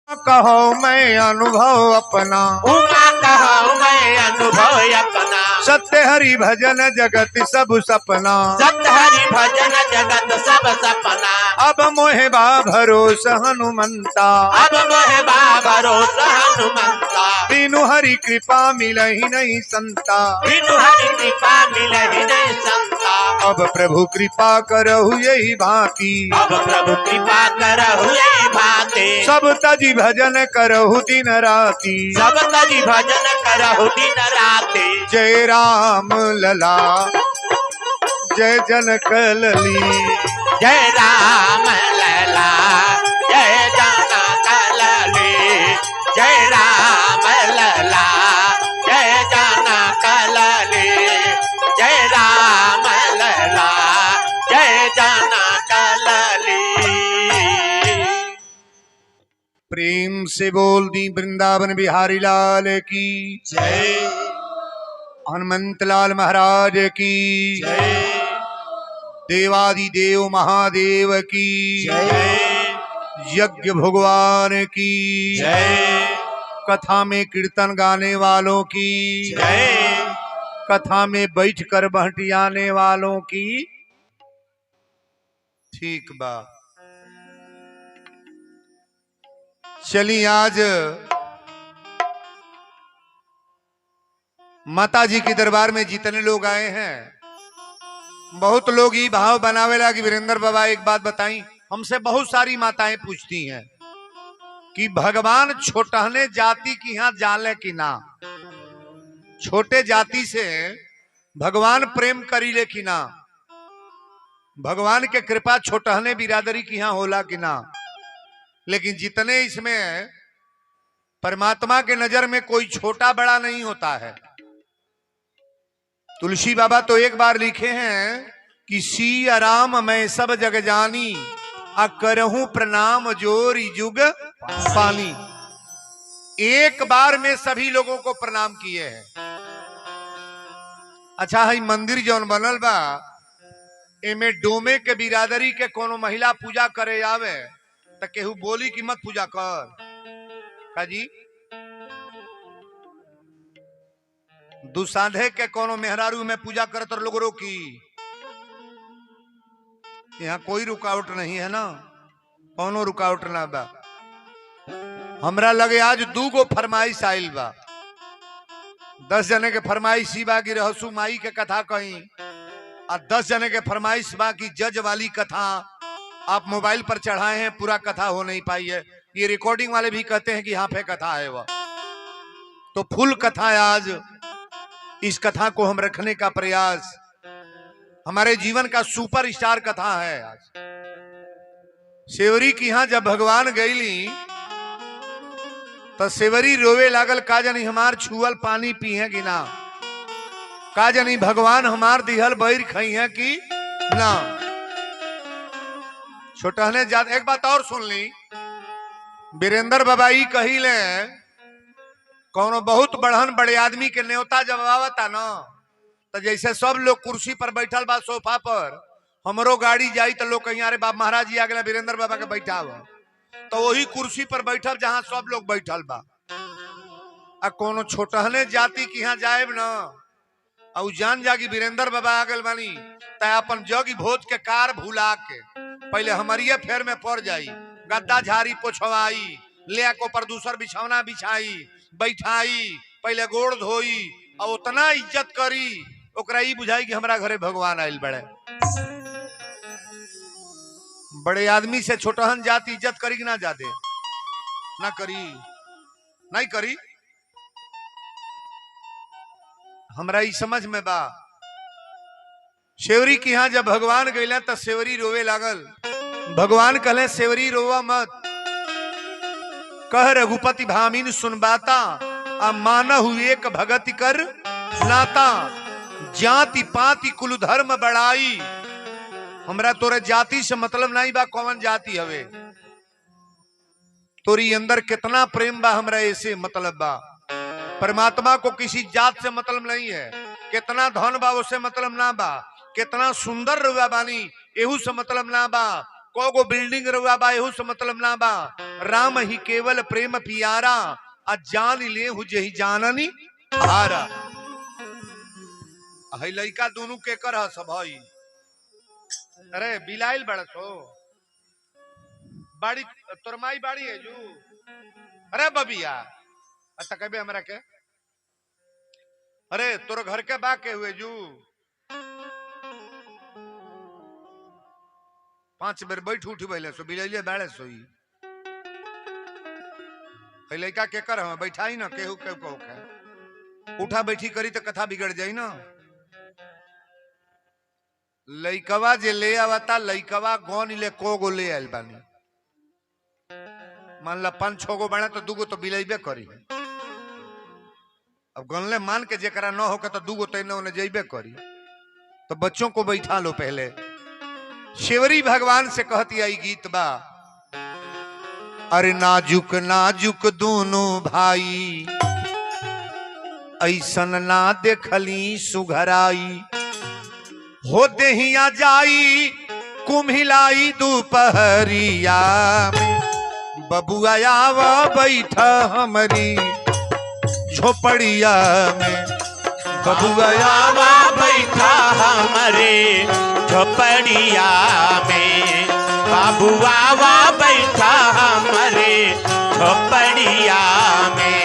कहो मैं अनुभव अपना, उमा कहो मैं अनुभव अपना। सत्य हरि भजन जगत सब सपना, सत्य हरि भजन जगत सब सपना। अब मोहे बा भरोसा हनुमंता, अब मोहे बा भरोसा हनुमंता। बिनु हरि कृपा मिलहि नहीं संता, बिनु हरि कृपा मिलहि नहीं संता। अब प्रभु कृपा करहु यही भांति, अब प्रभु कृपा करहु यही भांति। सब तजी भजन करहु दिन राति, सब तजी भजन करहु दिन राति। जय राम लला जय जनक लली, जय राम लला जय जनक लली। जय राम लला जय जनक लली। जय राम लला जय जनक लली। प्रेम से बोल दी वृंदावन बिहारी लाल की जय। हनुमंत लाल महाराज की जय देवादिदेव महादेव की जय यज्ञ भगवान की जय कथा में कीर्तन गाने वालों की जय। कथा में बैठकर बहटियाने वालों की। ठीक बा, चलिए आज माता जी के दरबार में जितने लोग आए हैं, बहुत लोग ही भाव बनावेला कि वीरेंद्र बाबा एक बात बताई। हमसे बहुत सारी माताएं पूछती हैं कि भगवान छोटहने जाति की यहाँ जाले कि ना, छोटे जाति से भगवान प्रेम करीले कि ना, भगवान के कृपा छोटहने बिरादरी की यहाँ होला कि ना। लेकिन जितने इसमें परमात्मा के नजर में कोई छोटा बड़ा नहीं होता है। तुलसी बाबा तो एक बार लिखे हैं कि सिया राम मैं सब जग जानी, आ करहूं प्रणाम जोर जुग पानी। एक बार में सभी लोगों को प्रणाम किए हैं। अच्छा है मंदिर जौन बनल बा, एमे डोमे के बिरादरी के कोनो महिला पूजा करे आवे तो केहू बोली कि मत पूजा कर का जी। दुसाधे के कोनो मेहरारू में पूजा करत लोग रोकी, यहाँ कोई रुकावट नहीं है ना, कोनो रुकावट ना बा। हमरा लगे आज 2 गो फरमाइश आइल बा। 10 जने के फरमाइश ही बा कि रहसु माई के कथा कहीं, और 10 जने के फरमाइश बा कि जज वाली कथा आप मोबाइल पर चढ़ाए हैं, पूरा कथा हो नहीं पाई है। ये रिकॉर्डिंग वाले भी कहते हैं कि यहाँ पे कथा है वह, तो फुल कथा है आज। इस कथा को हम रखने का प्रयास, हमारे जीवन का सुपर स्टार कथा है आज। सेवरी की यहां जब भगवान गईली तो सेवरी रोवे लागल, का जानी हमार छुअल पानी पी है कि ना, का जानी भगवान हमार दिहल बैर खाई है कि ना। छोटहने जात एक बात और सुन ली, वीरेंद्र बाबा ही कही ले कौनो बहुत बढ़न बड़े आदमी के न्योता जब आवता ना, तो जैसे सब लोग कुर्सी पर बैठल बा सोफा पर, हमरो गाड़ी जाई तो लोग कहीं अरे बाबा महाराज जी आ गए वीरेंद्र बाबा के बैठाव, तो वही कुर्सी पर बैठल जहां सब लोग बैठल बा। आ कोनो छोटहने जाति की यहाँ जाएब ना, और जान जागी वीरेंद्र बाबा आ गए बानी, तो अपन जग भोज के कार भुला के पहले हमारिये फेर में पड़ जाई, गद्दा झाड़ी पोछवाई, ले को पर दूसर बिछौना बिछाई, बैठाई, पहले गोड़ धोई, और उतना इज्जत करी, ओकरा ई बुझाई कि हमरा घरे भगवान आइल बड़े। बड़े आदमी से छोटहन जाति इज्जत करी कि ना, जादे ना करी, नहीं करी। हमरा ई समझ में बा। सेवरी की यहाँ जब भगवान गईला तो सेवरी रोवे लागल। भगवान कहले सेवरी रोवा मत, कह रघुपति भामिन सुनबाता, आ मानहु एक भगति कर नाता, जाति पाति कुल धर्म बढ़ाई। हमरा तोरे जाति से मतलब नहीं बा, कौन जाति हवे, तोरी अंदर कितना प्रेम बा हमरा ऐसे मतलब बा। परमात्मा को किसी जात से मतलब नहीं है, कितना धन बा उससे मतलब ना बा, कितना सुंदर रुआ बानी एहू से मतलब ना बा, कोगो बिल्डिंग रहुआ बा एहू से मतलब ना बा। राम ही केवल प्रेम पियारा, आ जान ले हु जही जाननी हारा। हई लइका दोनों के कर सब हई। अरे बिलाइल बड़सो बाड़ी तोर माई बाड़ी है जू। अरे बबिया अच्छा कबे हमरा के अरे तोर घर के बा के हुए जू 5 बेर बैठ उठ बैले सो बिलैले बाड़े सोई। लड़का के कर हम बैठाई ना केहू केहू कहो के उठा बैठी करी तो कथा बिगड़ जाई ना। लइकवा जे ले आवता लइकवा गौन ले को गो ले आयल बानी। मान ला 5-6 गो बना तो 2 गो तो बिलैबे करी। अब गनले मान के जेकरा न होके तो 2 गो तो इन्हें जैबे करी। तो बच्चों को बैठा लो पहले। शिवरी भगवान से कहती आई गीत बा। अरे नाजुक नाजुक दोनों भाई ऐसन ना देखली सुघराई। हो देहिया जाई कुम्हिलाई दोपहरिया में। बबुआ आवा बैठा हमारी झोपड़िया में। बबुआ आवा बैठा हमारे झोपड़िया में। बाबू आवा बैठा हमारे झोपड़िया में।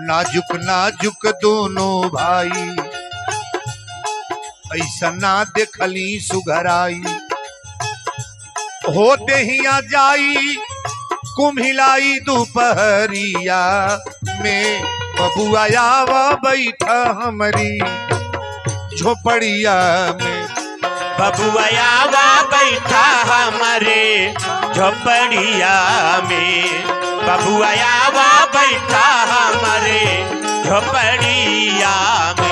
नाजुक नाजुक दोनों भाई ऐसा ना देखली सुघराई। होते ही आ जाई कुम्हिलाई दोपहरिया में। बबुआ आवा बैठा हमारी झोपड़िया में। बबुआ आवा बैठा हमारे झोपड़िया में। बबुआ आवा बैठा हमारे झोपड़िया में।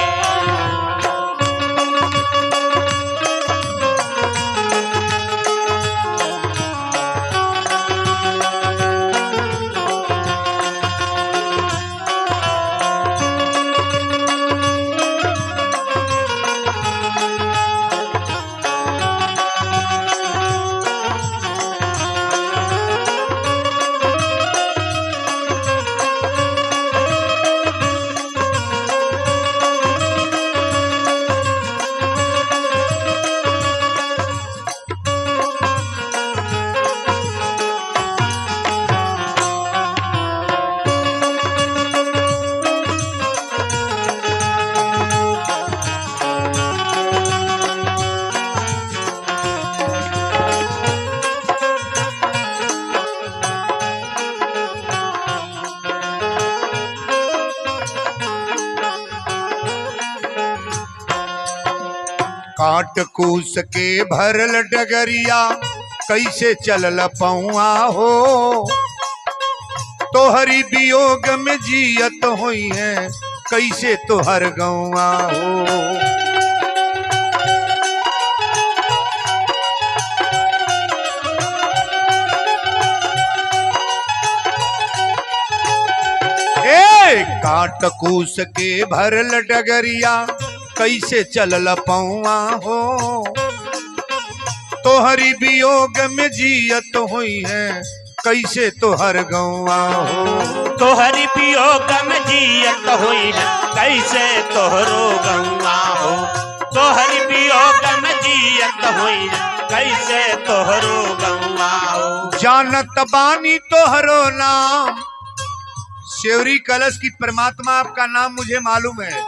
काट कूस के भरल डगरिया कैसे चलल पौआ हो। तोहरी वियोग में जियत हुई है कैसे तोहर गौआ हो। काट कूस के भरल डगरिया कैसे चलल पौआ हो। तोहरी वियोग में जियत हुई है कैसे तोहर गौआ हो। तोहरी वियोग में जियत हुई है कैसे तोहरो गौआ हो। तोहरी वियोग में जियत हुई है कैसे तोहरो गौआ हो। जानत बानी तोहरो नाम। शेवरी कलश की परमात्मा आपका नाम मुझे मालूम है।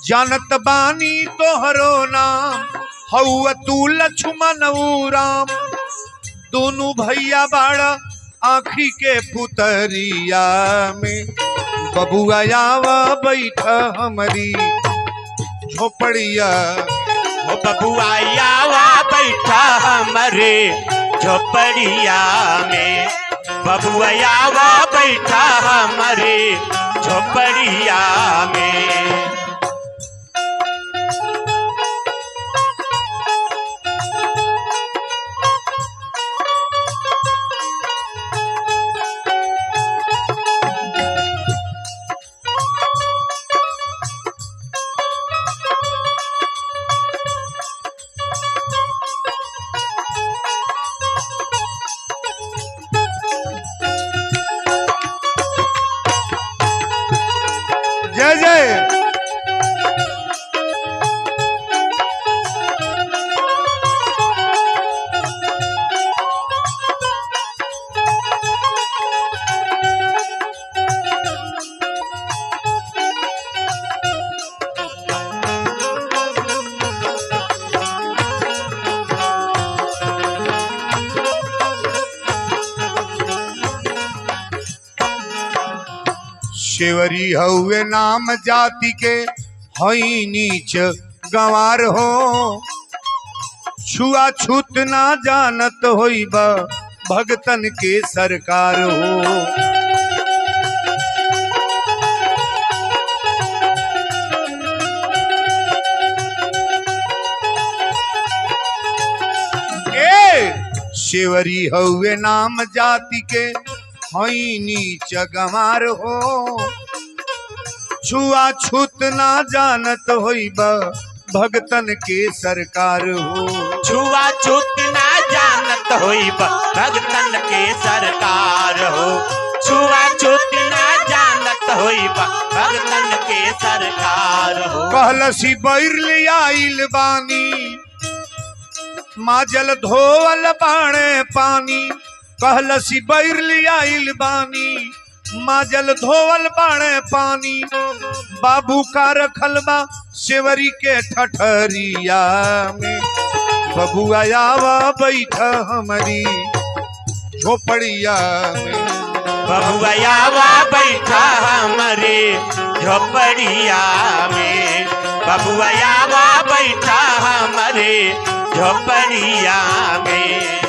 जानत बानी तोहरो नाम हौआ तू लक्ष्मण राम। दोनों भैया बाड़ा आँखी के पुतरिया में। बबुआ आवा बैठा हमारी झोपड़िया। ओ बबुआ आवा बैठा हमारे झोपड़िया में। बबुआ आवा बैठा हमारे झोपड़िया में। शिवरी हउए नाम जाति के हई नीच गंवार हो छुआछूत ना जानत होई बा भगतन के सरकार हो शिवरी हउए नाम जाति के हई नीच गंवार हो छुआछूत ना जानत होई बा भगतन के सरकार हो छुआछूत ना जानत होई बा भगतन के सरकार हो छुआछूत ना जानत होई बा भगतन के सरकार हो कहलसी बैर ले आइल बानी माजल धोवल बाणे पानी कहलसी बैर ले आइल बानी माजल धोवल बाणे पानी बाबू का रखल बा शिवरी के ठठरिया में बबुआ आवा बैठा हमारी झोपड़िया में बबुआ आवा बैठा हमारे झोपड़िया में बबुआ आवा बैठा हमारे झोपड़िया में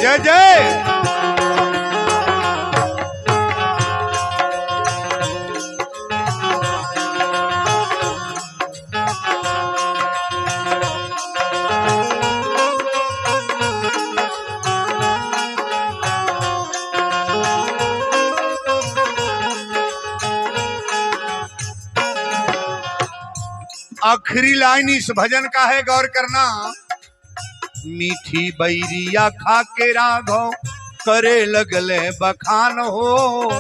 जय जय आखिरी लाइन इस भजन का है, गौर करना। मीठी बैरिया खा के राघव करे लगले बखान हो,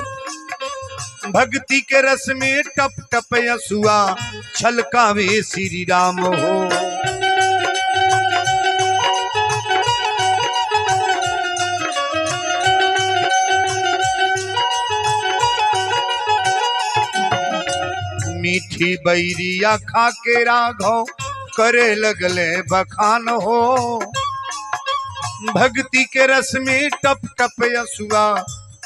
भक्ति के रस में टप टप यसुआ छलकावे श्री राम हो। मीठी बैरिया खा के राघव करे लगले बखान हो, भक्ति के रस में टप टप यसुआ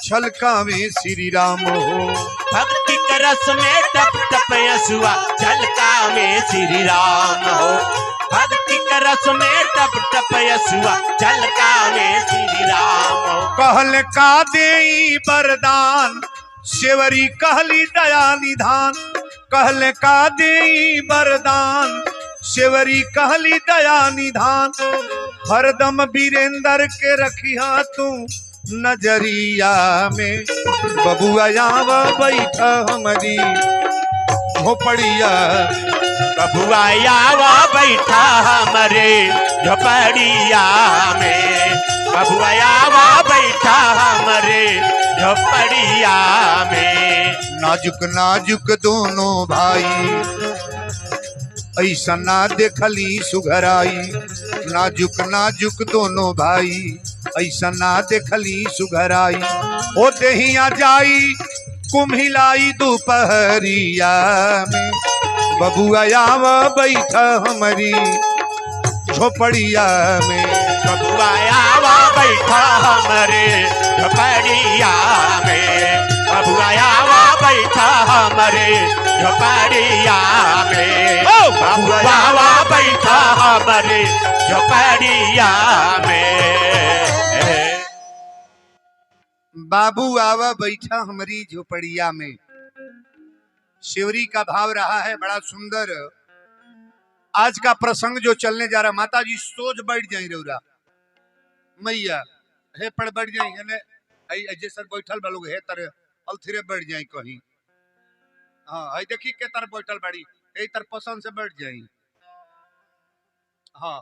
छलकावे श्री राम हो। भक्ति के रस में टप टप यसुआ छलकावे श्री राम हो। भक्ति के रस में टप टप यसुआ छलकावे श्री राम हो। कहल का देई वरदान शिवरी कहली दया निधान, कहल का देई वरदान शिवरी कहली दया निधान। हरदम वीरेंद्र के रखिया तू नजरिया में, बबुआ आवा बैठा हमारी झोपड़िया। बबुआ आवा बैठा हमारे झोपड़िया में, बबुआ आवा बैठा हमारे झोपड़िया में। नाजुक नाजुक दोनों भाई ऐसा ना देखली सुघराई, नाजुक नाजुक दोनों भाई ऐसा ना देखली सुघराई। ओ दहिया जाई कुम्हिलाई दोपहरिया में, बबुआ आवा बैठा हमारी झोपड़िया में। बबुआ आवा बैठा हमारे झोपड़िया में, बबुआ आवा बैठा हमारे झोपड़िया में। बबुआ आवा बैठा हमारे झोपड़िया में। बाबू आवा बैठा हमारी झोपड़िया में। शिवरी का भाव रहा है बड़ा सुंदर। आज का प्रसंग जो चलने जा रहा, माता जी सोच बैठ जाई रौरा मैया हे पर बैठ जाई है जैसे बैठल बा लोग हे तर अलथिरे बैठ जाई कहीं। हाँ है देखी के तर बैठल बाड़ी ए तर पसंद से बैठ जाई। हाँ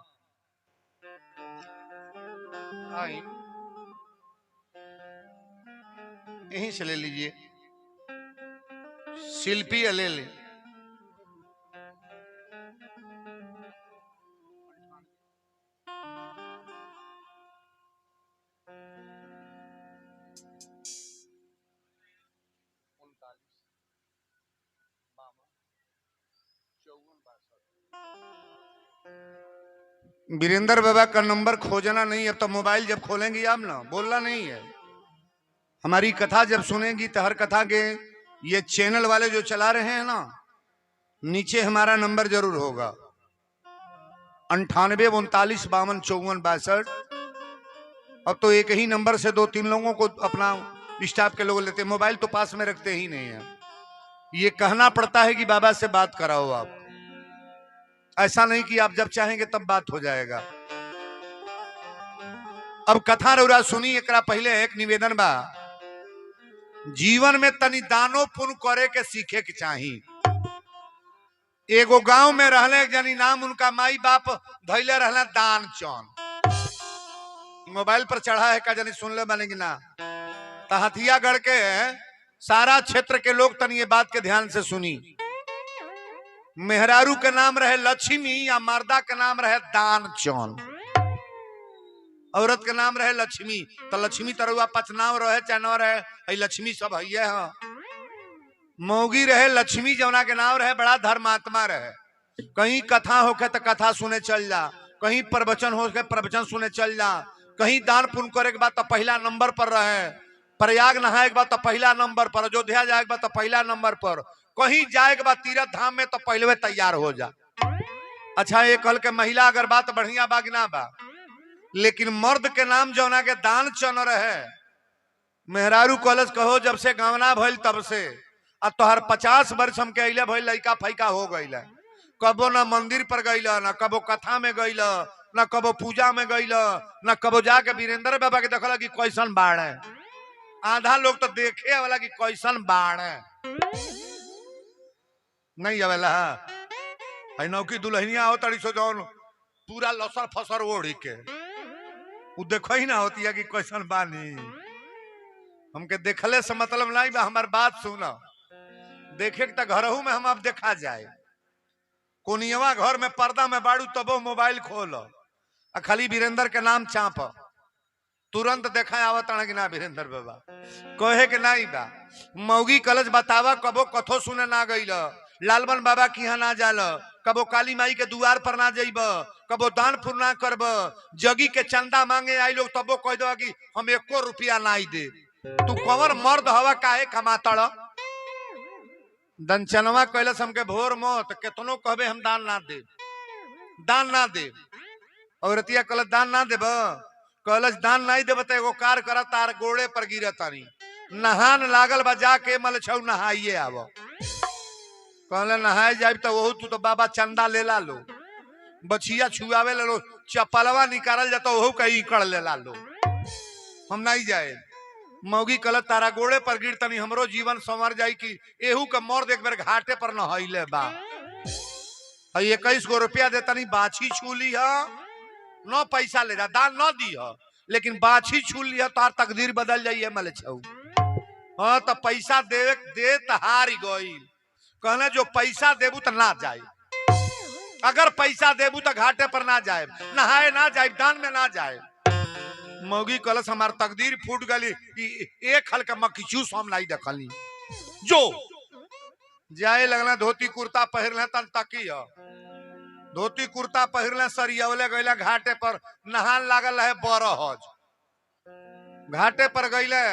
आई यहीं से ले लीजिए, शिल्पी ले ले। वीरेंद्र बाबा का नंबर खोजना नहीं। अब तो मोबाइल जब खोलेंगी आप ना, बोलना नहीं है। हमारी कथा जब सुनेंगी तो हर कथा के ये चैनल वाले जो चला रहे हैं ना, नीचे हमारा नंबर जरूर होगा 98 39 52 54 62। अब तो एक ही नंबर से 2-3 लोगों को अपना स्टाफ के लोग लेते, मोबाइल तो पास में रखते ही नहीं है। ये कहना पड़ता है कि बाबा से बात कराओ आप, ऐसा नहीं कि आप जब चाहेंगे तब बात हो जाएगा। अब कथा रौरा सुनी। एकरा पहले एक निवेदन बा, जीवन में तनी दानो पुण्य करे के सीखे के चाहिए। एगो गांव में रहले जनी, नाम उनका माई बाप धैले रहले दान चौन। मोबाइल पर चढ़ा है का जनी सुन ले बनेगी ना, तो हथियागढ़ के सारा क्षेत्र के लोग तनी ये बात के ध्यान से सुनी। मेहरारू के नाम रहे लक्ष्मी या मर्दा के नाम रहे दान चौन। औरत के नाम रहे लक्ष्मी, तो लक्ष्मी तरुआ पचनाव रहे चाहे न रहे, लक्ष्मी सब है। मौगी रहे लक्ष्मी, जौना के नाम रहे बड़ा धर्मात्मा रहे। कहीं कथा होके तो कथा सुने चल जा, कहीं प्रवचन होके प्रवचन सुने चल जा, कहीं दान पुण्य करे के बाद तो पहला नंबर पर रहे, प्रयाग नहाए के बाद तो पहला नंबर पर, अयोध्या जाए के बाद तो पहला नंबर पर, कहीं जाए के बाद तीर्थ धाम में तो पहले तैयार हो जा। अच्छा, ये कल के महिला अगर बात बढ़िया बागना बा, लेकिन मर्द के नाम जौना के दान चन रहे। मेहरारू कॉलेज कहो जब से गावना भइल तब से आ तोहर 50 वर्ष हमके अइले भइल, लइका फैका हो गइल। कबो न मंदिर पर गइल, न कबो कथा में गइल, न कबो पूजा में गइल, न कबो जाके वीरेंद्र बाबा के देखला कि कैसन बाण है। आधा लोग तो देखे वाला कि कैसन बाण है, नहीं आवेला। नौकी दुल्हनिया हो तड़ी सो जौन पूरा लसर फसर ओढ़ी के, वो देखो ही ना होती है कि कैसन बानी। हमके देखले से मतलब नहीं बा, हमार बात सुना। देखे तो घरहू में हम अब देखा जाए, कोनियवा घर में पर्दा में बाड़ू तबो मोबाइल खोल आ खाली वीरेंद्र के नाम चाप, तुरंत देखा आवत कि ना वीरेंद्र बाबा कहे के नहीं बा। मौगी कलश बतावा कबो कथो सुने ना गइल, लालबन बाबा की यहाँ ना जाल, कबो काली माई के दुआर पर ना जाइब, कबो दान पुण्य ना करब, जगी के चंदा मांगे आई लोग तबो कह दो कि हम 1 रुपया ना दे। तू कवर मर्द हवा काहे कमातड़। दंचनवा कैलस हमके भोर मत, केतनो कहबे हम दान ना दे, दान ना दे। औरतिया कहल दान ना देब, कहलस दान नहीं देब तो एगो कार कर, तार गोड़े पर गिर तारी, नहान लागल बा, जाके मल छौ नहाइए आव। कहले नहाए जाए तो वहू तू तो बाबा चंदा ले ला लो, बछिया छुआवे ले लो, चप्पलवा निकाल जाता वहू कहीं कर ले ला लो, हम नहीं जाए। मौगी कल तारा गोड़े पर गिर तनी हमरो जीवन संवर जाई कि एहू का मर्द एक बार घाटे पर नहैले बा। 21 गो रुपया दे तनी बाछी छू ली है, न पैसा ले जा, दान न दी है, लेकिन बाछी छू ली है तार तकदीर बदल जाइए मले छऊ। हाँ तो पैसा दे हार गई। कहने जो पैसा देबू तो ना जाए, अगर पैसा देबू तो घाटे पर ना जाए, नहाए ना जाए, दान में ना जाए। मौगी कलश हमार तकदीर फूट गली, एक हल्का मक्खी चूस हम नहीं देखली। जो जाए लगला धोती कुर्ता पहिरले तन तकी है, धोती कुर्ता पहिरले सरियवले गइले घाटे पर, नहान लागल है बरहज, घाटे पर गइले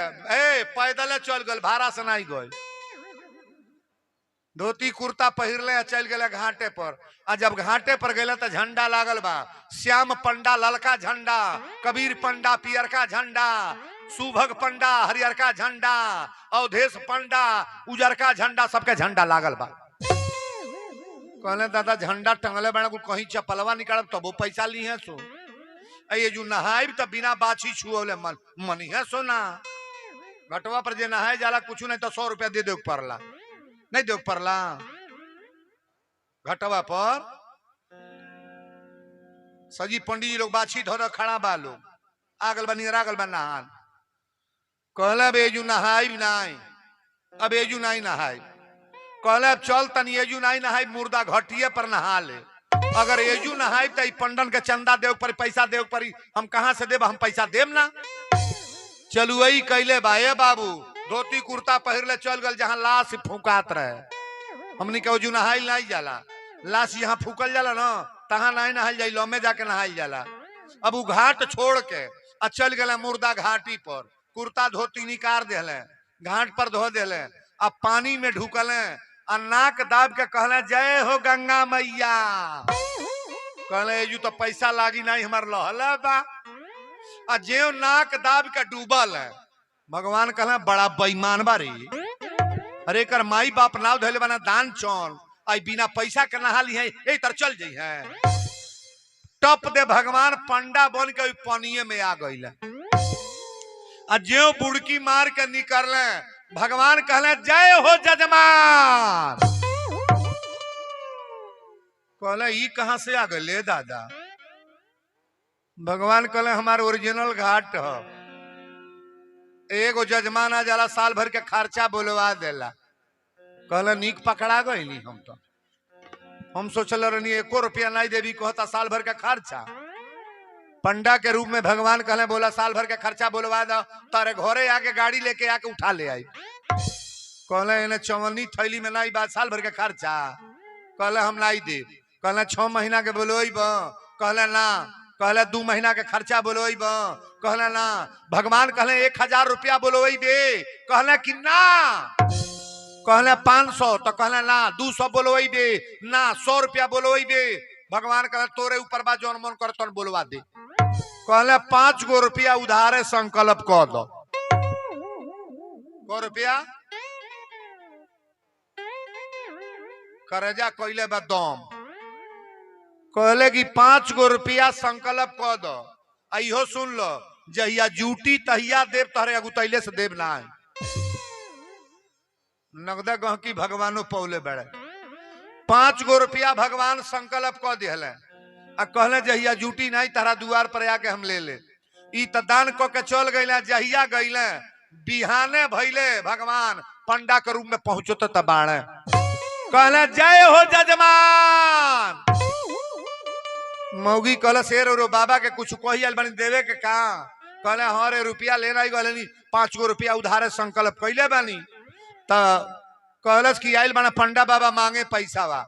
पैदल चल गल, भाड़ा से नहीं गइल। धोती कुर्ता पहिरले चल गए घाटे पर, आ जब घाटे पर गए तो झंडा लागल बा, श्याम पंडा ललका झंडा, कबीर पंडा पियरका झंडा, सुभग पंडा हरियरका झंडा, अवधेश पंडा उजरका झंडा, सबके झंडा लागल बा। कहले दादा झंडा टंगले बना, कहीं चप्पलवा निकाल तब वो पैसा ली है सो, ये जो नहाए तो बिना बाछी छुओले मन है सो ना। घटवा पर जे नहाए जाला कुछ नहीं तो 100 रुपया दे पड़ला, नहीं दे पड़ला। घटवा पर सजी पंडित जी लोग बाछी धर खड़ा बा, लोग आगल बा नियर आगल बा नहान। कहले बेजू नहाई नहीं, अब एजू नहीं नहाई। कहले चल तनी एजू नहीं नहाई, मुर्दा घटिए पर नहा ले। अगर एजू नहाई तो पंडन के चंदा देव पर, पैसा देव पर, हम कहां से देव, हम पैसा देव ना। चलू वही कैले बा। ए बाबू धोती कुर्ता पहिरले चल गल जहां लाश फूकात रहे, हमनी के ओजू नहाई नहीं जाला, लाश यहाँ फूकल जाला ना, तहां नहीं नहाल जाई, लौमे जाके नहाल जाला। अब उ घाट छोड़ के आ चल गए मुर्दा घाटी पर, कुर्ता धोती निकाल दिले, घाट पर धो दिले, अब पानी में ढुकले आ नाक दाब के कहले जय हो गंगा मैया। कहले यू तो पैसा लागी नहीं हमार लहला बा। आ जे नाक दाब के डूबल है, भगवान कहले बड़ा बेईमान बारी, अरे कर माई बाप नाव धैले बना दान चौन, आई बिना पैसा के नहा ली है, ए तर चल जाइ है। टप दे भगवान पंडा बन के पानिये में आ गई। आ ज्यो बुड़की मार के निकलले, भगवान कहले जय हो जजमान। कहले ई कहां से आ गए दादा? भगवान कहले हमारे ओरिजिनल घाट हो, एगो जजमान आ जाला साल भर के खर्चा बोलवा देला। कहले नीक पकड़ा गई। हम सोचल रहनी 1 रुपया नहीं देवी, कहता साल भर का खर्चा। पंडा के रूप में भगवान कहले बोला साल भर का खर्चा बोलवा दो, तारे घरे आके गाड़ी लेके आके उठा ले आई। कहले इन्हें चवन्नी थैली में नहीं बात साल भर का खर्चा। कहले हम नहीं दे। कहले 6 महीना के बोलोब। कहले ना। कहले 2 महीना के खर्चा बोलोब। कहले ना। भगवान कहले 1000 रुपया बोलोबे। कहले कि ना। कहले 500, तो कहले ना। 200 बोलोबे ना, 100 रुपया बोलोबे। भगवान कहले तोरे ऊपर बा, जौन मन कर तौन बोलवा दे। कहले 5 गो रुपया उधारे संकल्प कर दो। को रुपया करजा कैले बा दम। कहले कि 5 गो रुपया संकल्प कर दो। इहो सुन लो, जहिया जूटी तहिया देव, तहरे अगुतैले से देव ना। नगदा गहकी भगवानो पौले बड़े। 5 गो रुपया भगवान संकल्प कर दिले आ कहले जहिया जूटी नहीं तारा दुआर पर आके हम ले ले। ई त दान क के चल गईले। जहिया गईले बिहाने भइले, भगवान पंडा के रूप में पहुंचो तो तबाड़े। कहले जय हो जजमान। मौगी कहले शेर और बाबा के कुछ कही आल बनी देवे के का? कहले हाँ रे रुपया लेना ही गले। 5 गो रुपया उधारे संकल्प कैले बानी। कहलस कि आइल बना पंडा बाबा मांगे पैसा बा।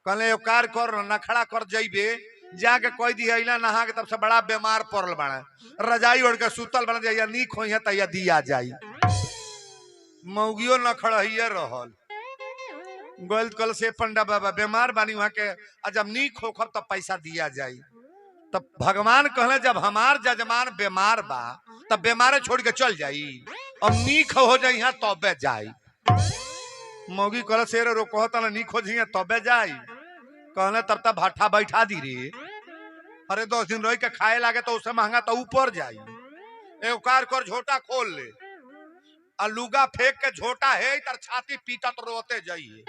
कहले कार कर नखड़ा कर जइबे, जाके कह दी अला नहा के तब से बड़ा बीमार पड़ल बना, रजाई ओढ़ के सुतल बना, जइया नीक हो तैया दिया जाई। मौगियो नखड़िए रहल। गलत कल से पंडा बाबा बीमार बानी वहां के, जब नीक हो तब पैसा दिया जाई। तब भगवान कहले जब हमार जजमान बीमार बा तब बीमारे छोड़ के चल जाई, अब नीक हो जाई तबे जाई। मौगी कहल शेर रो कहता ना नीक हो जाइए तबे जाई। कहले तब तब भट्ठा बैठा दी रे, अरे 10 दिन रह के खाए लागे तो उससे महंगा तो ऊपर जाई। एगो कार कर झोटा खोल ले आ लुगा फेंक के झोटा है तर छाती पीटत रोते जाइए।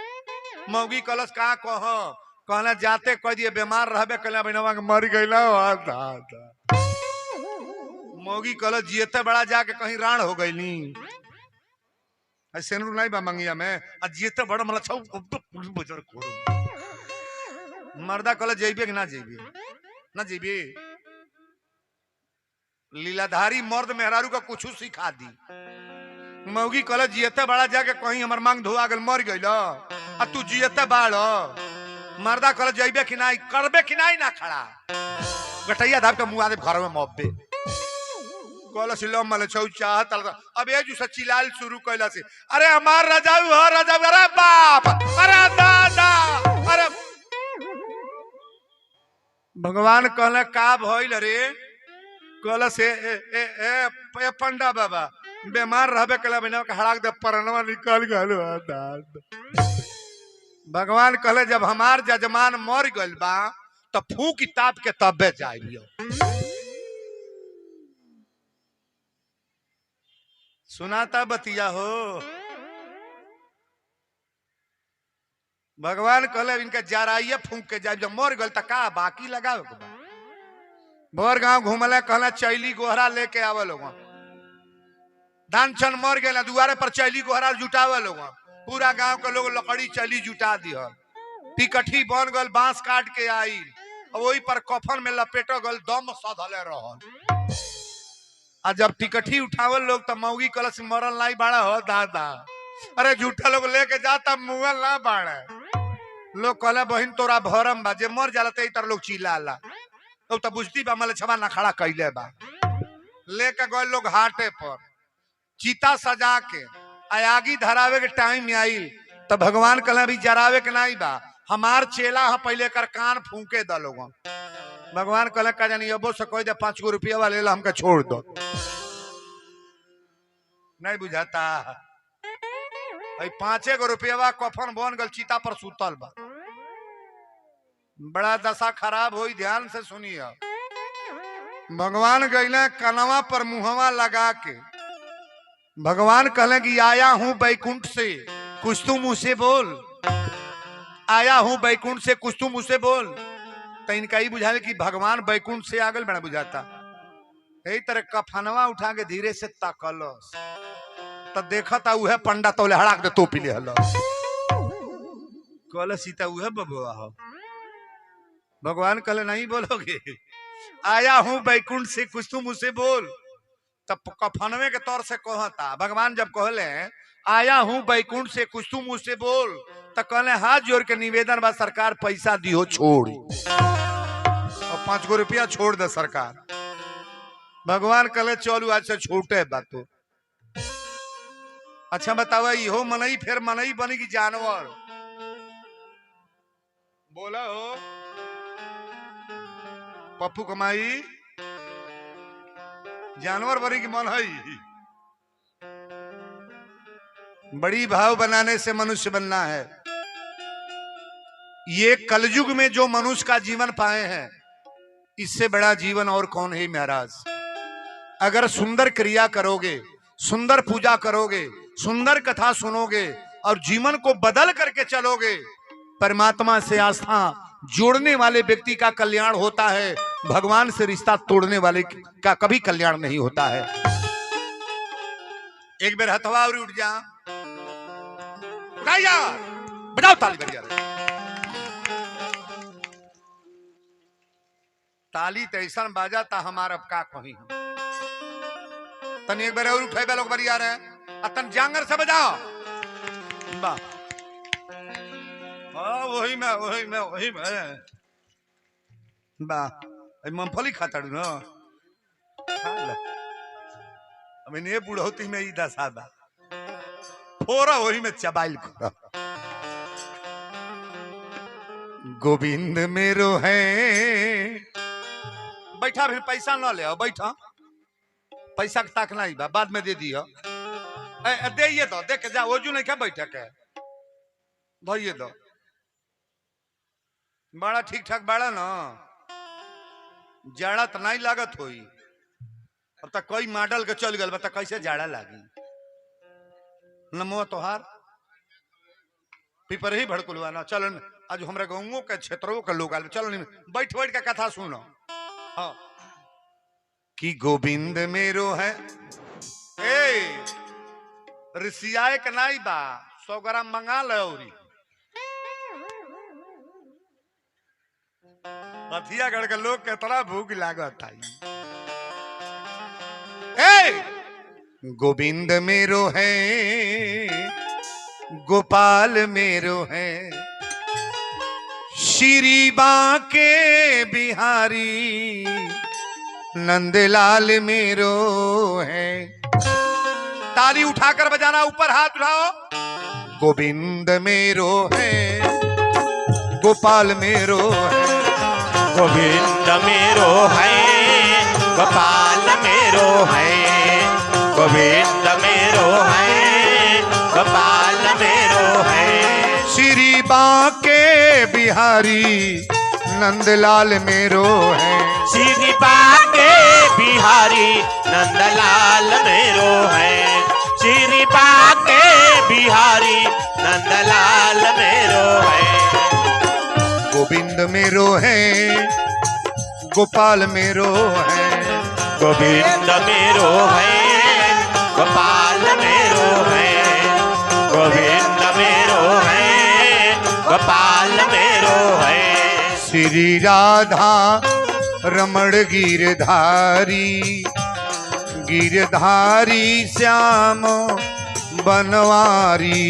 मौगी कलश का कह कहले जाते कह दिए बीमार रहबे कहले बिनवा के मर गईला। मौगी कलश जियते बड़ा जाके कहीं राण हो गईली। सेनू नहीं बा मंगिया में आ जियते बड़ा मला छौ बुजुर्ग खोरो। मर्दा कलश जइबे कि ना जइबे? ना जइबे। लीलाधारी मर्द मेहरारू का कुछ सिखा दी। मौगी कहले जियते बड़ा जाके कहीं हमर मांग धोआ गल मर गइल आ तू जियते बाड़। मर्दा कहले जइबे कि नहीं, करबे कि नहीं ना खड़ा गटैया धाप के मुआ दे घर में मब्बे। कहले सिलो मले छौ चाहत अब ए जुसे चिलाल शुरू कइला से, अरे हमार रजाऊ हो रजाऊ, अरे बाप, अरे दादा, अरे भगवान कहले का भइल रे? कहले से ए पंडा बाबा बीमार रहबे कला बिना के हड़ाक दे परनवा निकल गल। भगवान कहले जब हमार जजमान मर गइल बा तो फूक ताप के तबे जाइयो। सुनाता बतिया हो। भगवान कहले इनका जराइए फूक के जाए, जब मर गल तो का बाकी लगाओ। भर गांव घूमले कहले चैली गोहरा लेके आवे लोग। धान छन मर गए दुआरे पर चैली गोहरा जुटावे लोग। पूरा गांव के लोग लकड़ी चैली जुटा दिया। टिकठी बन गल, बांस काट के आई, वही पर कफन में लपेट गल, दम सधले रहल। आ जब टिकठी उठावल लोग तो मौगी कलश मरल नहीं बाड़ा हो दादा, अरे झूठा लोग लेके जाता मुगल ना बाड़े। लोग कहला बहिन तोरा भरम बा जे मर जाला ते तर लोग चिल्लाला तो बुझती बा मले छवा ना खड़ा कैले बा लेके गए लोग हाटे पर चीता सजा के आगी धरावे के टाइम में आई तो भगवान कहला भी जरावे के नहीं बा हमार चेला है पहले कर कान फूके द लोग भगवान कहला का जानी अबो से कह दे 5 गो रुपया वाले ला हमके छोड़ दो नहीं बुझाता 5 गो रुपया कफन बन गल चीता पर सुतल बा बड़ा दशा खराब हुई ध्यान से सुनिए भगवान गईले कनवा पर मुहवा लगा के भगवान कहले कि आया हूं बैकुंठ से कुछ तुम मुझसे बोल आया हूं बैकुंठ से कुछ तुम मुझसे बोल तो इनका ही बुझा कि भगवान बैकुंठ से आगल बड़ा बुझाता यही तरह कफनवा उठा के धीरे से तकलस तो देखा था वह पंडा तोले हड़ाक दे टोपी ले हलस कहल सीता वह बबुआ हो भगवान कहले नहीं बोलोगे आया हूं बैकुंठ से कुछ तुम मुझसे बोल तब कफनवे के तौर से कहता भगवान जब कहले आया हूं बैकुंठ से कुछ तुम मुझसे बोल तो कहले हाथ जोड़ के निवेदन बा सरकार पैसा दियो छोड़ और 5 गो रुपया छोड़ दे सरकार भगवान कहले चलू आज से छोटे बात अच्छा बतावा इहो मनई फिर मनई बनी की जानवर बोला हो पप्पू कमाई जानवर बनी की मन है बड़ी भाव बनाने से मनुष्य बनना है ये कलयुग में जो मनुष्य का जीवन पाए हैं इससे बड़ा जीवन और कौन है महाराज अगर सुंदर क्रिया करोगे सुंदर पूजा करोगे सुंदर कथा सुनोगे और जीवन को बदल करके चलोगे परमात्मा से आस्था जोड़ने वाले व्यक्ति का कल्याण होता है भगवान से रिश्ता तोड़ने वाले का कभी कल्याण नहीं होता है एक बार हथवा और उठ जा यार बजाओ ताली बढ़िया ताली तैसा बाजा था हमारा का कहीं तन एक बार और उठे लोग बढ़िया रहे तन जांगर से बजाओ बा वही में बा मूंगफली खाता ना ये बुढ़ौती में ई दशा बा फोरा वही में चबाइल कर गोविंद मेरो है बैठा फिर पैसा न ले बैठा पैसा के ताक नहीं बा बाद में दे दियो दे ये दो देख जा ओजू नहीं क्या बैठा के धोइए दो बड़ा ठीक ठाक बड़ा ना जाड़ा तो नहीं लागत होई अब तक कोई मॉडल के चल गल बता कैसे जाड़ा लागी नमो तोहार पीपर ही भड़कुलवा ना चल आज हमारे गाँवों के क्षेत्रों के लोग चल बैठ बैठ के कथा सुनो हाँ कि गोविंद मेरो है ए ऋषियाए के नाई बा 100 ग्राम मंगा ले हथियागढ़ के लोग कितना भूख लागत है गोविंद मेरो है गोपाल मेरो है श्री बांके बिहारी नंदलाल मेरो है ताली उठाकर बजाना ऊपर हाथ उठाओ गोविंद मेरो है गोपाल मेरो है गोविंद मेरो है गोपाल मेरो है गोविंद मेरो है गोपाल मेरो है श्री बांके बिहारी नंदलाल मेरो है श्री बांके बिहारी नंदलाल मेरो है श्री बांके बिहारी नंदलाल मेरो है गोविंद मेरो है गोपाल मेरो है गोविंद मेरो है गोपाल मेरो है गोविंद मेरो है गोपाल मेरो है श्री राधा रमण गिरधारी गिरधारी श्याम बनवारी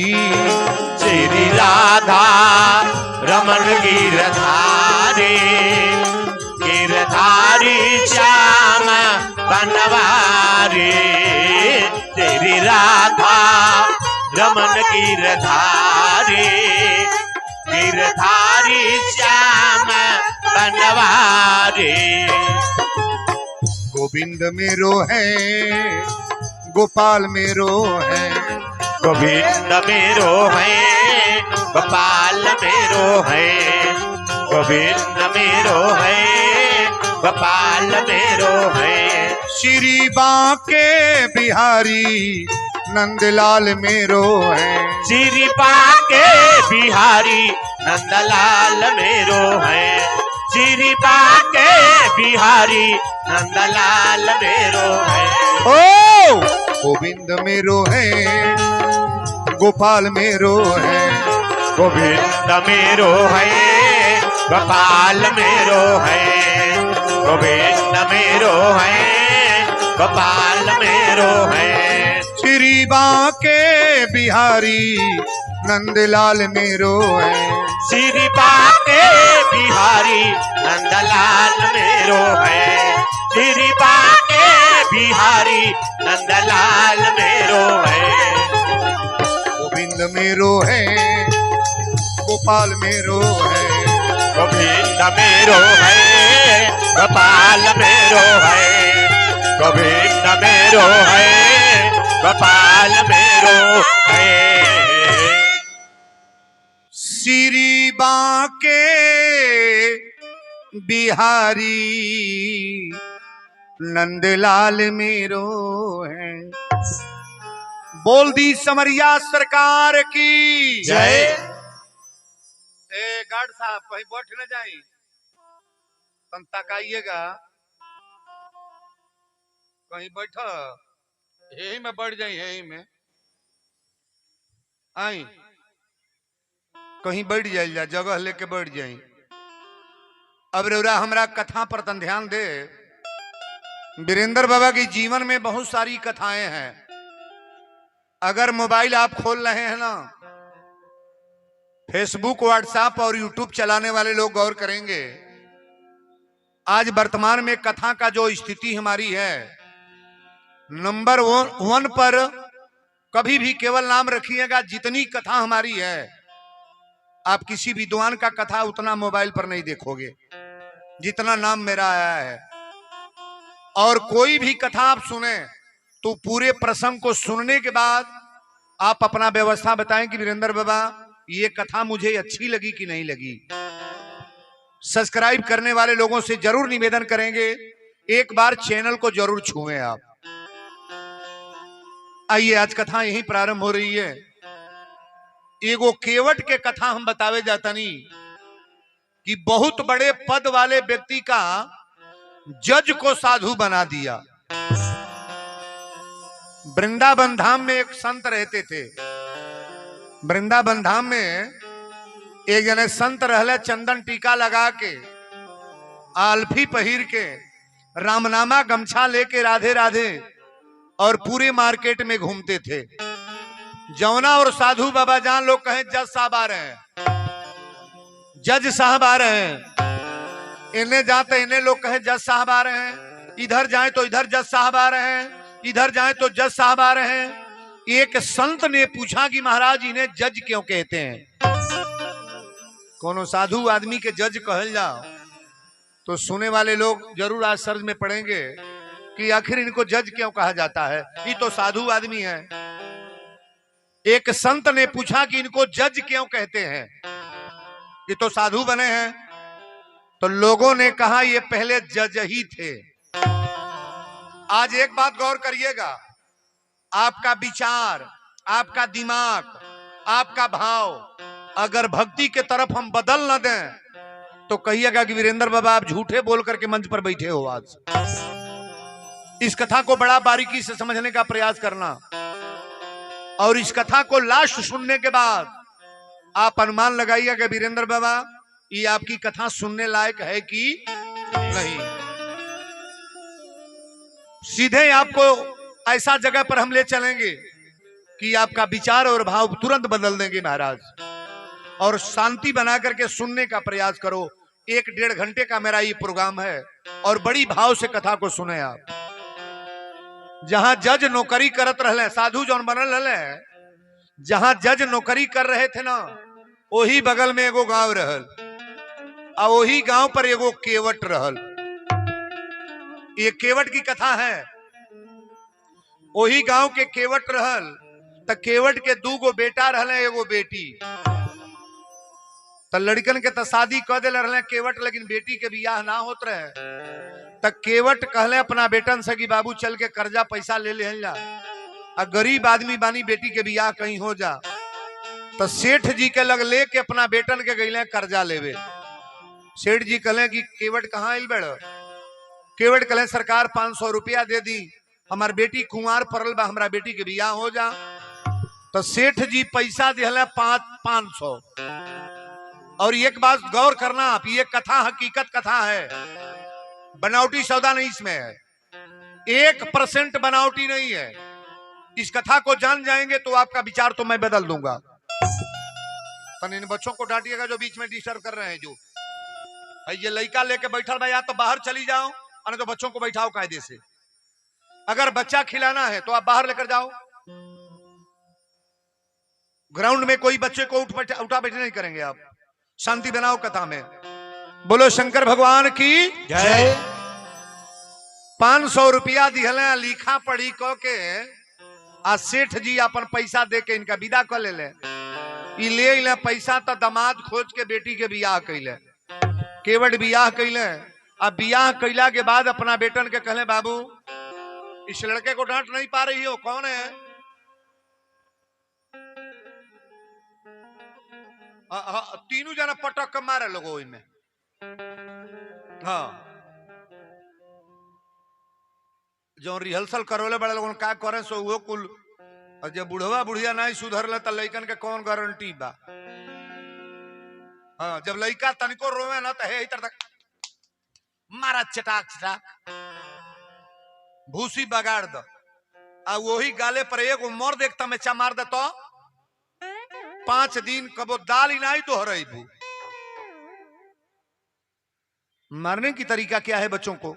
श्री राधा रमन गिरधारी गिरधारी श्याम बनवारी तेरी राधा रमन गिरधारी गिरधारी श्याम बनवारी गोविंद मेरो है गोपाल मेरो है गोविंद मेरो है गोपाल मेरो है गोविंद मेरो है गोपाल मेरो है श्री बांके बिहारी नंदलाल मेरो है श्री बांके बिहारी नंदलाल मेरो है श्री बांके बिहारी नंदलाल मेरो है ओ गोविंद मेरो है गोपाल मेरो है गोविंद मेरो है गोपाल मेरो है गोविंद मेरो है गोपाल मेरो है श्री बांके बिहारी नंदलाल मेरो है श्री बांके बिहारी नंदलाल मेरो है श्री बांके बिहारी नंदलाल मेरो है गोविंद मेरो है गोपाल मेरो है गोविंद मेरो है गोपाल मेरो है गोविंद मेरो है गोपाल मेरो है श्री बांके बिहारी नंदलाल मेरो है। बोल दी समरिया सरकार की जय। ए गार्ड साहब कहीं बैठ न जाए, तन तकाइएगा, कहीं बैठो, यही में बढ़ जाए, यही में आई कहीं बैठ जाए, जगह लेके बैठ जाए। अब रउरा हमरा कथा पर तन ध्यान दे। वीरेंद्र बाबा के जीवन में बहुत सारी कथाएं हैं। अगर मोबाइल आप खोल रहे हैं ना, फेसबुक, व्हाट्सएप और यूट्यूब चलाने वाले लोग गौर करेंगे, आज वर्तमान में कथा का जो स्थिति हमारी है, नंबर 1 पर कभी भी केवल नाम रखिएगा। जितनी कथा हमारी है, आप किसी विद्वान का कथा उतना मोबाइल पर नहीं देखोगे जितना नाम मेरा आया है। और कोई भी कथा आप सुने तो पूरे प्रसंग को सुनने के बाद आप अपना व्यवस्था बताएं कि वीरेंद्र बाबा ये कथा मुझे अच्छी लगी कि नहीं लगी। सब्सक्राइब करने वाले लोगों से जरूर निवेदन करेंगे, एक बार चैनल को जरूर छुएं आप। आइए, आज कथा यहीं प्रारंभ हो रही है। एगो केवट के कथा हम बतावे जाता नहीं कि बहुत बड़े पद वाले व्यक्ति का जज को साधु बना दिया। वृंदावन धाम में एक संत रहते थे। वृंदावन धाम में एक जने संत रहले, चंदन टीका लगा के, आल्फी पहिर के, रामनामा गमछा लेके राधे राधे और पूरे मार्केट में घूमते थे। जौना और साधु बाबा जान लोग कहें जज साहब आ रहे हैं, जज साहब आ रहे हैं, इन्हें जाते इन्हें लोग कहें जज साहब आ रहे हैं, इधर जाएं तो इधर जज साहब आ रहे हैं, इधर जाएं तो जज साहब आ रहे हैं। एक संत ने पूछा कि महाराज इन्हें जज क्यों कहते हैं? कोनो साधु आदमी के जज कहल जाओ तो सुने वाले लोग जरूर आश्चर्य में पड़ेंगे कि आखिर इनको जज क्यों कहा जाता है, ये तो साधु आदमी है। एक संत ने पूछा कि इनको जज क्यों कहते हैं, ये तो साधु बने हैं। तो लोगों ने कहा ये पहले जज ही थे। आज एक बात गौर करिएगा, आपका विचार, आपका दिमाग, आपका भाव अगर भक्ति के तरफ हम बदल न दें तो कहिएगा कि वीरेंद्र बाबा आप झूठे बोल करके मंच पर बैठे हो। आज इस कथा को बड़ा बारीकी से समझने का प्रयास करना, और इस कथा को लास्ट सुनने के बाद आप अनुमान लगाइएगा कि वीरेंद्र बाबा ये आपकी कथा सुनने लायक है कि नहीं। सीधे आपको ऐसा जगह पर हम ले चलेंगे कि आपका विचार और भाव तुरंत बदल देंगे महाराज। और शांति बना करके सुनने का प्रयास करो। 1-1.5 घंटे का मेरा ये प्रोग्राम है और बड़ी भाव से कथा को सुने आप। जहां जज नौकरी करत रहे, साधु जौन बनल रहे, जहां जज नौकरी कर रहे थे ना, वही बगल में एगो गांव रहल, और वही गांव पर एगो केवट रहल। ये केवट की कथा है। वही गांव के केवट रहल, त केवट के 2 गो बेटा रहले, एगो बेटी। त लड़कन के त शादी कर दे रहे केवट, लेकिन बेटी के बियाह ना होत रहे। त केवट कहले अपना बेटन से कि बाबू चल के कर्जा पैसा ले जा, आ गरीब आदमी बानी, बेटी के बियाह कहीं हो जा। तो सेठ जी के लग ले के अपना बेटन के गईले कर्जा लेवे। सेठ जी कहले कि केवट कहाँ आइल बड़? केवट कहले सरकार 500 रुपया दे दी, हमार बेटी कुंवार पड़ल बा, हमारा बेटी के बियाह हो जा। तो सेठ जी पैसा दिले 500। और एक बात गौर करना आप, ये कथा हकीकत कथा है, बनावटी सौदा नहीं इसमें है, 1% बनावटी नहीं है। इस कथा को जान जाएंगे तो आपका विचार तो मैं बदल दूंगा। पर इन बच्चों को डांटिएगा जो बीच में डिस्टर्ब कर रहे हैं। जो ये लड़का लेके बैठा भाई, या तो बाहर चली जाओ, और तो बच्चों को बैठाओ कायदे से। अगर बच्चा खिलाना है तो आप बाहर लेकर जाओ। ग्राउंड में कोई बच्चे को उठा बैठे नहीं करेंगे आप। शांति बनाओ कथा में। बोलो शंकर भगवान की जय। 500 रुपया दिहले, लिखा पढ़ी कह के आ सेठ जी अपन पैसा दे के इनका विदा कर ले। ले पैसा तो दामाद खोज के बेटी के बियाह कैले। केवट बियाह कैले। अब बियाह कैला के बाद अपना बेटन के कहले बाबू इस लड़के को डांट नहीं पा रही हो, कौन है? तीनों जना पटक के मारे लोगो इनमें। हाँ, जो रिहर्सल करवले बड़े लोगों का करे सो वो कुल। और जब बुढ़वा बुढ़िया नहीं सुधरले तो लइकन के कौन गारंटी बा? हाँ, जब लइका तनिको रोवे ना तो हे इधर तक मारा चटाक चटाक भूसी बगाड़ दो। आ वही गाले पर एगो मोर देखता में मार दे तो 5 दिन कबो दाल ही नहीं दोहराई भू। मारने की तरीका क्या है बच्चों को?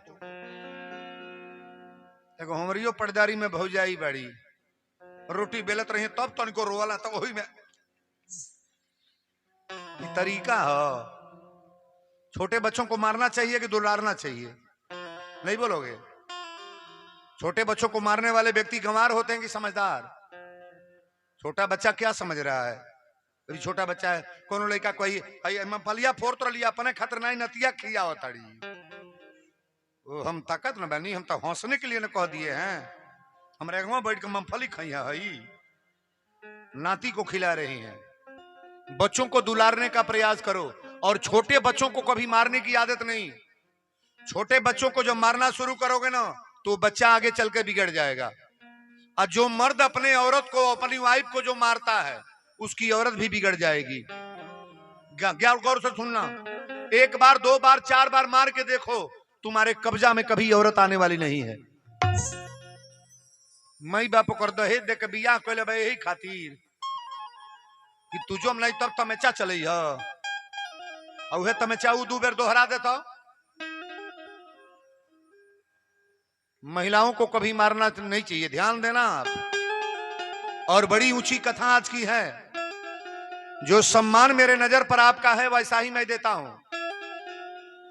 देखो हमरियो पटदारी में भौजाई बड़ी रोटी बेलत रही तब तो इनको रोवाला, तब वही में तरीका है। छोटे बच्चों को मारना चाहिए कि दुलारना चाहिए? नहीं बोलोगे? छोटे बच्चों को मारने वाले व्यक्ति गंवार होते हैं कि समझदार? छोटा बच्चा क्या समझ रहा है? अभी छोटा बच्चा है, कोनो लड़का कोई फलिया फोर तो लिया अपने खतर नहीं नतिया खिया होताड़ी। वो हम ताकत न बनी, हम तो हंसने के लिए न कह दिए हैं। हमारे अगवा बैठ के मूंगफली खैया है, नाती को खिला रही हैं। बच्चों को दुलारने का प्रयास करो और छोटे बच्चों को कभी मारने की आदत नहीं। छोटे बच्चों को जब मारना शुरू करोगे ना तो बच्चा आगे चल के बिगड़ जाएगा। और जो मर्द अपने औरत को, अपनी वाइफ को जो मारता है उसकी औरत भी बिगड़ जाएगी। गौर से सुनना, 1 बार 2 बार 4 बार मार के देखो, तुम्हारे कब्जा में कभी औरत आने वाली नहीं है। मई बाप कर दहेज दे के बियाह कैले भाई यही खातिर कि तुझो नहीं तब तमेचा चले है तमेचा 2 बेर दोहरा देता। महिलाओं को कभी मारना नहीं चाहिए, ध्यान देना आप। और बड़ी ऊंची कथा आज की है। जो सम्मान मेरे नजर पर आपका है वैसा ही मैं देता हूं।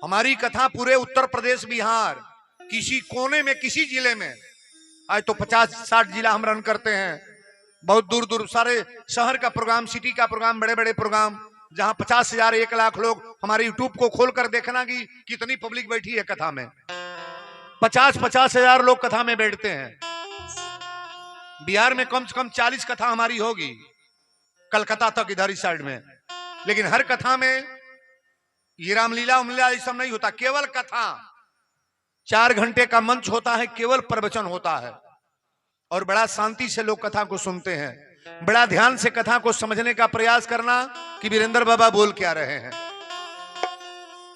हमारी कथा पूरे उत्तर प्रदेश, बिहार, किसी कोने में, किसी जिले में, आज तो 50-60 जिला हम रन करते हैं। बहुत दूर दूर सारे शहर का प्रोग्राम, सिटी का प्रोग्राम, बड़े बड़े प्रोग्राम, जहां 50,000 1 लाख लोग हमारे यूट्यूब को खोलकर देखना कि कितनी पब्लिक बैठी है कथा में। 50-50 हजार लोग कथा में बैठते हैं। बिहार में कम से कम 40 कथा हमारी होगी, कलकत्ता तक इधर इस साइड में। लेकिन हर कथा में ये रामलीला उमलीला ये सब नहीं होता, केवल कथा। 4 घंटे का मंच होता है, केवल प्रवचन होता है और बड़ा शांति से लोग कथा को सुनते हैं। बड़ा ध्यान से कथा को समझने का प्रयास करना कि वीरेंद्र बाबा बोल क्या रहे हैं।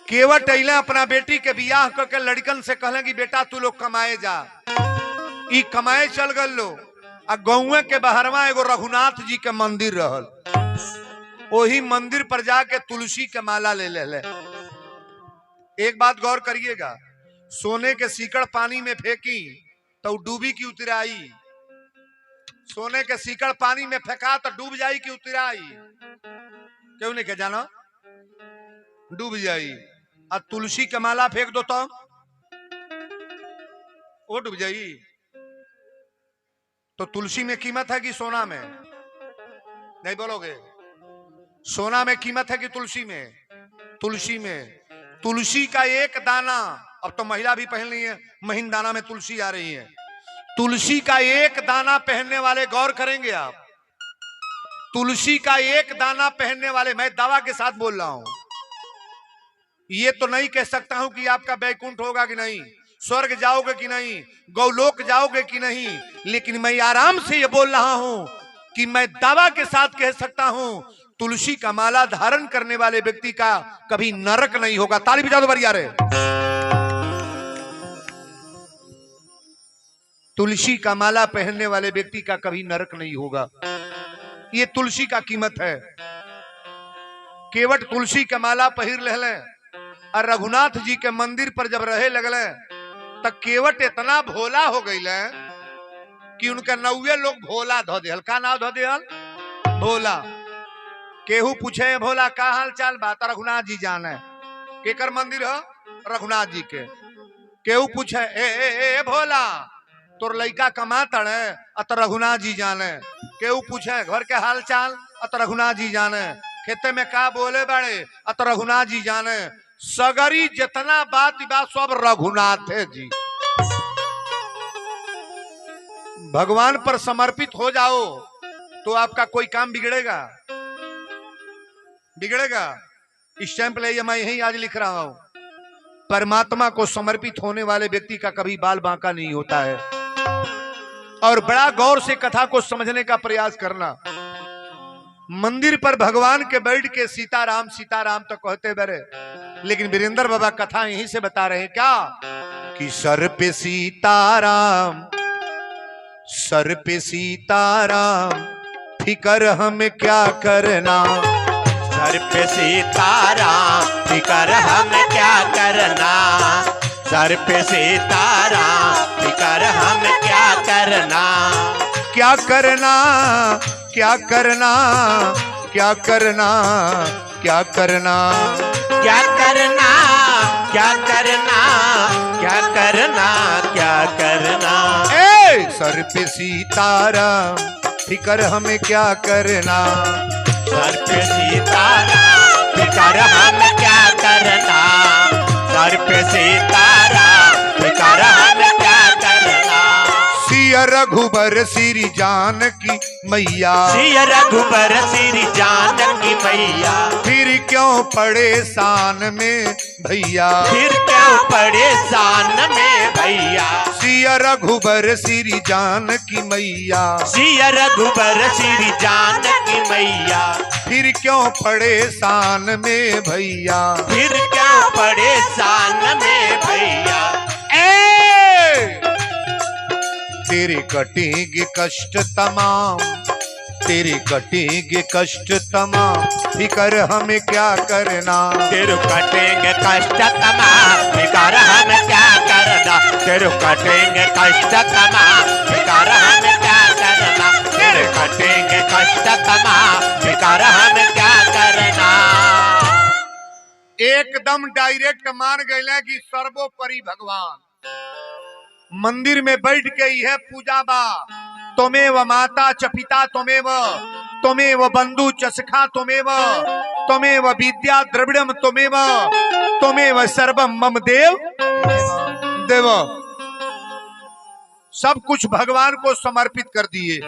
केवट अइले अपना बेटी के बियाह करके लड़कन से कहले कि बेटा तू लोग कमाए जा। ई कमाए चल गल लो। आ गौवे के बहरवा एगो रघुनाथ जी के मंदिर रहल। वही मंदिर पर जाके तुलसी के माला ले ले। एक बात गौर करिएगा, सोने के सीकड़ पानी में फेंकी तो डूबी की उतराई, सोने के सीकड़ पानी में फेंका तो डूब जाई की उतराई? क्यों नहीं कह जाना, डूब जाई। और तुलसी के माला फेंक दो तो वो डूब जाई। तो तुलसी में कीमत है कि सोना में? नहीं बोलोगे? सोना में कीमत है कि तुलसी में? तुलसी में। तुलसी का एक दाना, अब तो महिला भी पहन रही है, महीन दाना में तुलसी आ रही है। तुलसी का एक दाना पहनने वाले, गौर करेंगे आप, तुलसी का एक दाना पहनने वाले, मैं दावा के साथ बोल रहा हूं, ये तो नहीं कह सकता हूं कि आपका बैकुंठ होगा कि नहीं, स्वर्ग जाओगे कि नहीं, गौलोक जाओगे कि नहीं, लेकिन मैं आराम से ये बोल रहा हूं कि मैं दावा के साथ कह सकता हूं, तुलसी का माला धारण करने वाले व्यक्ति का कभी नरक नहीं होगा। ताली बजा दो बरिया रे। तुलसी का माला पहनने वाले व्यक्ति का कभी नरक नहीं होगा। ये तुलसी का कीमत है। केवट तुलसी का माला पहिर ले और रघुनाथ जी के मंदिर पर जब रहे लगले तब केवट इतना भोला हो गई कि उनका 90 लोग भोला धो दिहल। का नाम धो दिहल? भोला। केहू पूछे भोला का हाल चाल बात? रघुनाथ जी जाने केकर मंदिर हो? रघुनाथ जी के। केहू पूछे ए भोला तोर लइका कमातड़ अत रघुनाथ जी जाने। केहू पूछे घर के हाल चाल अत रघुनाथ जी जाने। खेते में का बोले बड़े अत रघुनाथ जी जाने। सगरी जितना बात सब रघुनाथ है जी। भगवान पर समर्पित हो जाओ तो आपका कोई काम बिगड़ेगा? बिगड़ेगा? स्टैंप ले मैं यही आज लिख रहा हूं, परमात्मा को समर्पित होने वाले व्यक्ति का कभी बाल बांका नहीं होता है। और बड़ा गौर से कथा को समझने का प्रयास करना। मंदिर पर भगवान के बैठ के सीताराम सीताराम तो कहते बरे, लेकिन वीरेंद्र बाबा कथा यहीं से बता रहे हैं क्या कि सर पे सीताराम, सर पे सीताराम, फिकर हमें क्या करना। सर पे सीताराम, फिकर हमें क्या करना। सर पे सीताराम, फिकर हमें क्या करना। क्या करना, क्या करना, क्या करना, क्या करना, क्या करना, क्या करना, क्या करना, क्या करना। ए सर पे सीताराम, फिकर हमें क्या करना। सर पे सीताराम, फिकर हमें क्या करना। सर पे सीताराम, फिकर हमें क्या करना। सिया रघुबर श्री जानकी मैया, सिया रघुबर श्री जानकी मैया, फिर क्यों परेशान में भैया, फिर क्यों परेशान में भैया। सिया रघुबर श्री जानकी मैया, सिया रघुबर श्री जानकी मैया, फिर क्यों परेशान में भैया, फिर क्यों परेशान में भैया। तेरे कटेंगे कष्ट तमाम, तेरे कटेंगे कष्ट तमाम, फिकर हमें क्या करना। तेरे कटेंगे कष्ट तमाम, फिकर हमें क्या करना। तेरे कटेंगे कष्ट तमाम, फिकर हमें क्या करना। तेरे कटेंगे कष्ट तमाम, फिकर हमें क्या करना। एकदम डायरेक्ट मान गए कि सर्वोपरि भगवान मंदिर में बैठ के यह पूजा बा। त्वमेव माता च पिता त्वमेव, त्वमेव बंधु च सखा त्वमेव, त्वमेव विद्या द्रविड़म त्वमेव, त्वमेव सर्वम मम देव देव। सब कुछ भगवान को समर्पित कर दिए।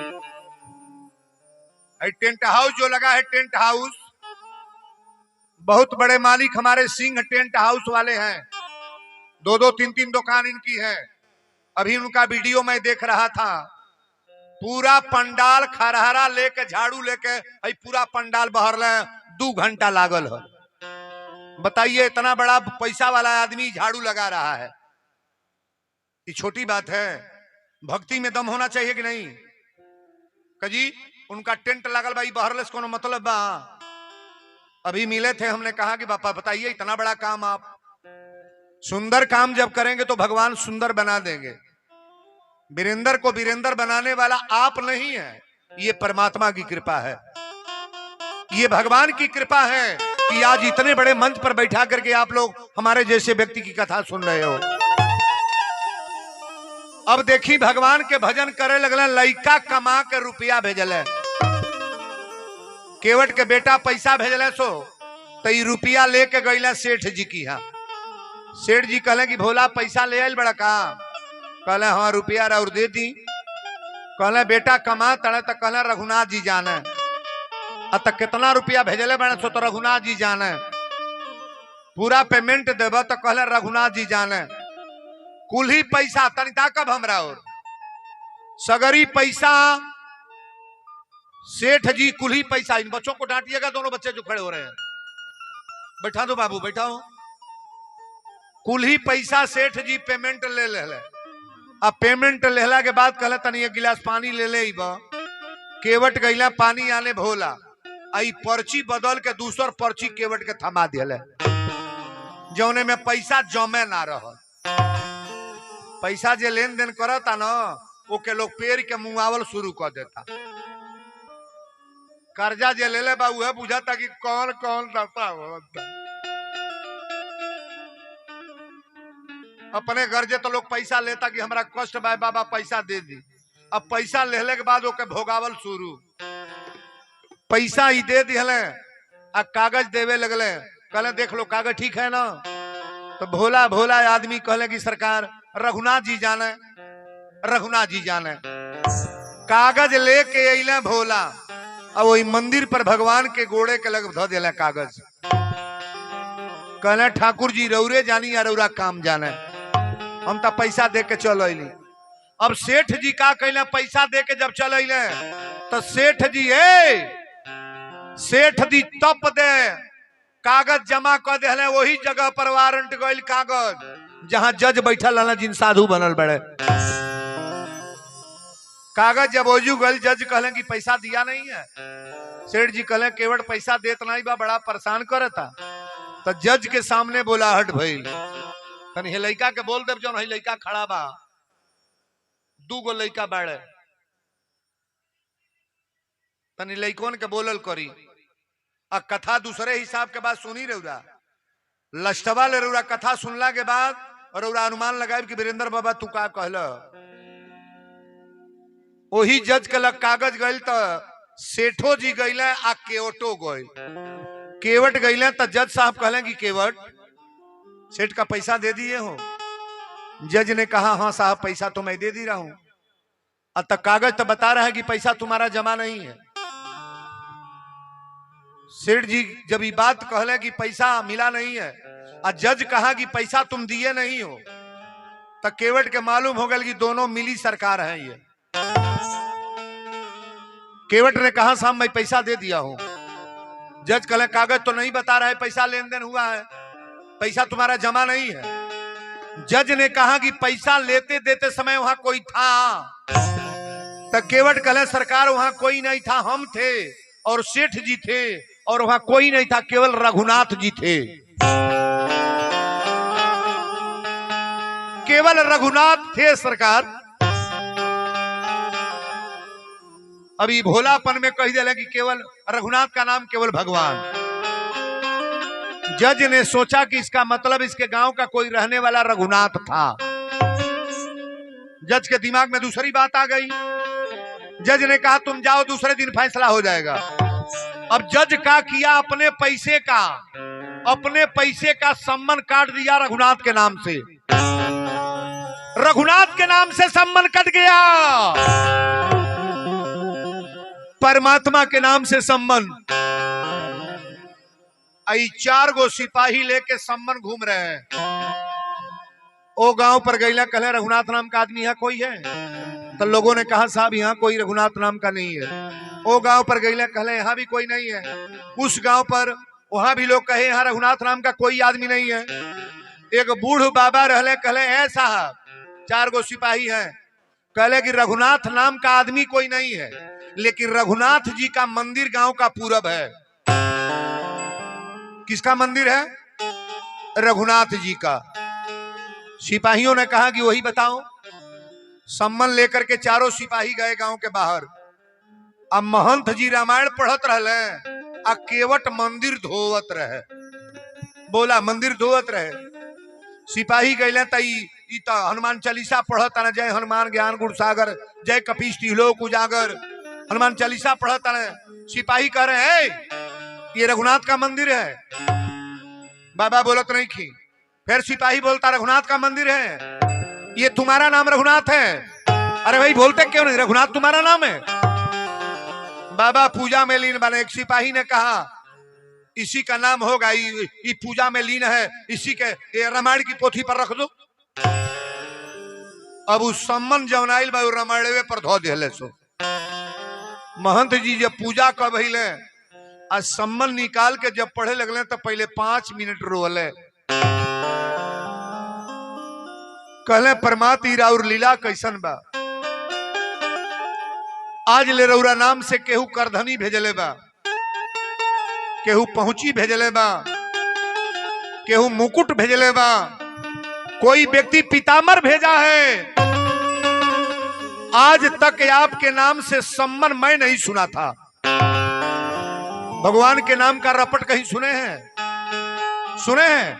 टेंट हाउस जो लगा है, टेंट हाउस, बहुत बड़े मालिक हमारे सिंह टेंट हाउस वाले हैं। 2-2 3-3 दुकान इनकी है। अभी उनका वीडियो मैं देख रहा था। पूरा पंडाल खरहरा लेके झाड़ू लेके पूरा पंडाल बहर 2 घंटा लागल है। बताइए, इतना बड़ा पैसा वाला आदमी झाड़ू लगा रहा है, ये छोटी बात है? भक्ति में दम होना चाहिए कि नहीं? कजी उनका टेंट लागल भाई बहरले से कोनो मतलब बा? अभी मिले थे, हमने कहा कि बापा बताइए इतना बड़ा काम आप, सुंदर काम जब करेंगे तो भगवान सुंदर बना देंगे। वीरेंद्र को वीरेंद्र बनाने वाला आप नहीं है, ये परमात्मा की कृपा है, ये भगवान की कृपा है कि आज इतने बड़े मंच पर बैठा करके आप लोग हमारे जैसे व्यक्ति की कथा सुन रहे हो। अब देखी भगवान के भजन करे लगल, लइका कमा के रुपया भेजल, केवट के बेटा पैसा भेजल, सो तो रुपया लेके गईला सेठ जी की। हाँ, सेठ जी कहले कि भोला पैसा ले आयल बड़ा का? कहले हाँ रुपया और दे दी। कहले बेटा कमा तड़े, तो कहले रघुनाथ जी जाने। तो कितना रुपया भेजले बने? सो तो रघुनाथ जी जाने। पूरा पेमेंट देव? तो कहले रघुनाथ जी जाने। कुल ही पैसा तनिता कब हमरा और सगरी पैसा सेठ जी, कुल ही पैसा। इन बच्चों को डांटिएगा, दोनों बच्चे जो खड़े हो रहे हैं, बैठा दो बाबू, बैठाओ। कुल ही पैसा सेठ जी पेमेंट ले ले। अब पेमेंट लेला के बाद कहले तनी एक गिलास पानी ले ले। केवट गईला पानी आने भोला, आई पर्ची बदल के दूसर पर्ची केवट के थमा दिले, जौने में पैसा जमे ना रह। पैसा जे लेन देन करता न, ओके लोग पेड़ के मुआवल शुरू कर देता। कर्जा जे ले ले बा उहे बुझाता कि कौन कौन दफा होता। अपने गर्जे तो लोग पैसा लेता कि हमरा कष्ट बा बाबा पैसा दे दी। अब पैसा लेले के बाद ओके भोगावल शुरू। पैसा ही दे दिले आ कागज देवे लगले, कहले देख लो कागज ठीक है ना? तो भोला भोला आदमी कहले कि सरकार रघुनाथ जी जाने, रघुनाथ जी जाने। कागज लेके अइले भोला, अब वही मंदिर पर भगवान के गोड़े के लग धो दिले कागज। कहले ठाकुर जी रौरे जानी या रौरा काम जाने, हम तो पैसा दे के चल अइली। अब सेठ जी का कहले पैसा दे के जब चल अइले तो सेठ जी सेठ जी तप दे कागज जमा कर दे, वही जगह पर वारंट गइल कागज जहां जज बैठल रहना, जिन साधु बनल बड़े। कागज जब ओजू गल, जज कहले कि पैसा दिया नहीं है। सेठ जी कहले केवट पैसा देत नहीं बा, बड़ा परेशान करता। तो जज के सामने बोलाहट भइल, तनी हे लइका के बोल देव, जौन हे लइका खड़ा बा, दू गो लइका बाड़े, तनी लइकोन के बोलल करी। आ कथा दूसरे हिसाब के बाद सुनी रउरा, लष्टवा ले रउरा कथा सुनला के बाद रउरा अनुमान लगाए कि वीरेंद्र बाबा तू का कहल। वही जज के लग कागज गइल तो सेठो जी गइले आ केवटो गइल। केवट गइले तो जज साहब कहले कि केवट सेठ का पैसा दे दिए हो? जज ने कहा हाँ साहब पैसा तो मैं दे दी रहा हूं। अब तक कागज तो बता रहा है कि पैसा तुम्हारा जमा नहीं है। सेठ जी जब ये बात कहले कि पैसा मिला नहीं है और जज कहा कि पैसा तुम दिए नहीं हो, तो केवट के मालूम हो गया कि दोनों मिली सरकार है। ये केवट ने कहा साहब मैं पैसा दे दिया हूं। जज कहले कागज तो नहीं बता रहा है पैसा लेन देन हुआ है, पैसा तुम्हारा जमा नहीं है। जज ने कहा कि पैसा लेते देते समय वहां कोई था? तो केवट कहले सरकार वहां कोई नहीं था, हम थे और सेठ जी थे, और वहां कोई नहीं था, केवल रघुनाथ जी थे। केवल रघुनाथ थे सरकार। अभी भोलापन में कह दिया कि केवल रघुनाथ का नाम केवल भगवान। जज ने सोचा कि इसका मतलब इसके गांव का कोई रहने वाला रघुनाथ था। जज के दिमाग में दूसरी बात आ गई। जज ने कहा तुम जाओ, दूसरे दिन फैसला हो जाएगा। अब जज का किया, अपने पैसे का सम्मान काट दिया रघुनाथ के नाम से। रघुनाथ के नाम से सम्मान कट गया, परमात्मा के नाम से सम्मान। आई 4 गो सिपाही लेके सम्मान घूम रहे हैं। ओ गांव पर गईला, कहले रघुनाथ नाम का आदमी यहाँ कोई है? तो लोगों ने कहा साहब यहाँ कोई रघुनाथ नाम का नहीं है। ओ गांव पर गईला, कहले यहाँ भी कोई नहीं है। उस गांव पर वहां भी लोग कहे यहाँ रघुनाथ नाम का कोई आदमी नहीं है। एक बूढ़ बाबा रहले, कहले ऐ साहब 4 गो सिपाही हैं, कहले कि रघुनाथ नाम का आदमी कोई नहीं है, लेकिन रघुनाथ जी का मंदिर गांव का पूरब है। किसका मंदिर है? रघुनाथ जी का। सिपाहियों ने कहा कि वही बताओ। सम्मन लेकर के चारों सिपाही गए गांव के बाहर। अब महंत जी रामायण पढ़त रहले आ केवट मंदिर धोवत रहे। बोला मंदिर धोवत रहे। सिपाही गए तई तो हनुमान चालीसा पढ़त ना, जय हनुमान ज्ञान गुण सागर, जय कपीश तिलोक उजागर, हनुमान चालीसा पढ़त ना। सिपाही कह रहे हैं ये रघुनाथ का मंदिर है। बाबा बोलत नहीं थी। फिर सिपाही बोलता रघुनाथ का मंदिर है, ये तुम्हारा नाम रघुनाथ है। अरे भाई बोलते क्यों नहीं, रघुनाथ तुम्हारा नाम है। बाबा पूजा में लीन बने। एक सिपाही ने कहा इसी का नाम होगा, ये पूजा में लीन है, इसी के ये रामायण की पोथी पर रख दो। अब उस सम्मन जवनाइल भाई रामायण पर धो दिले। सो महंत जी जब पूजा कर भइले आ सम्मन निकाल के जब पढ़े लगले तो पहले 5 मिनट रोले। कहले परमात्मा और लीला कैसन बा। आज ले रउरा नाम से केहू करधनी भेजले बा, केहू पहुंची भेजले बा, केहू मुकुट भेजले बा, कोई व्यक्ति पीताम्बर भेजा है। आज तक आपके नाम से सम्मन मैं नहीं सुना था। भगवान के नाम का रपट कहीं सुने हैं? सुने हैं?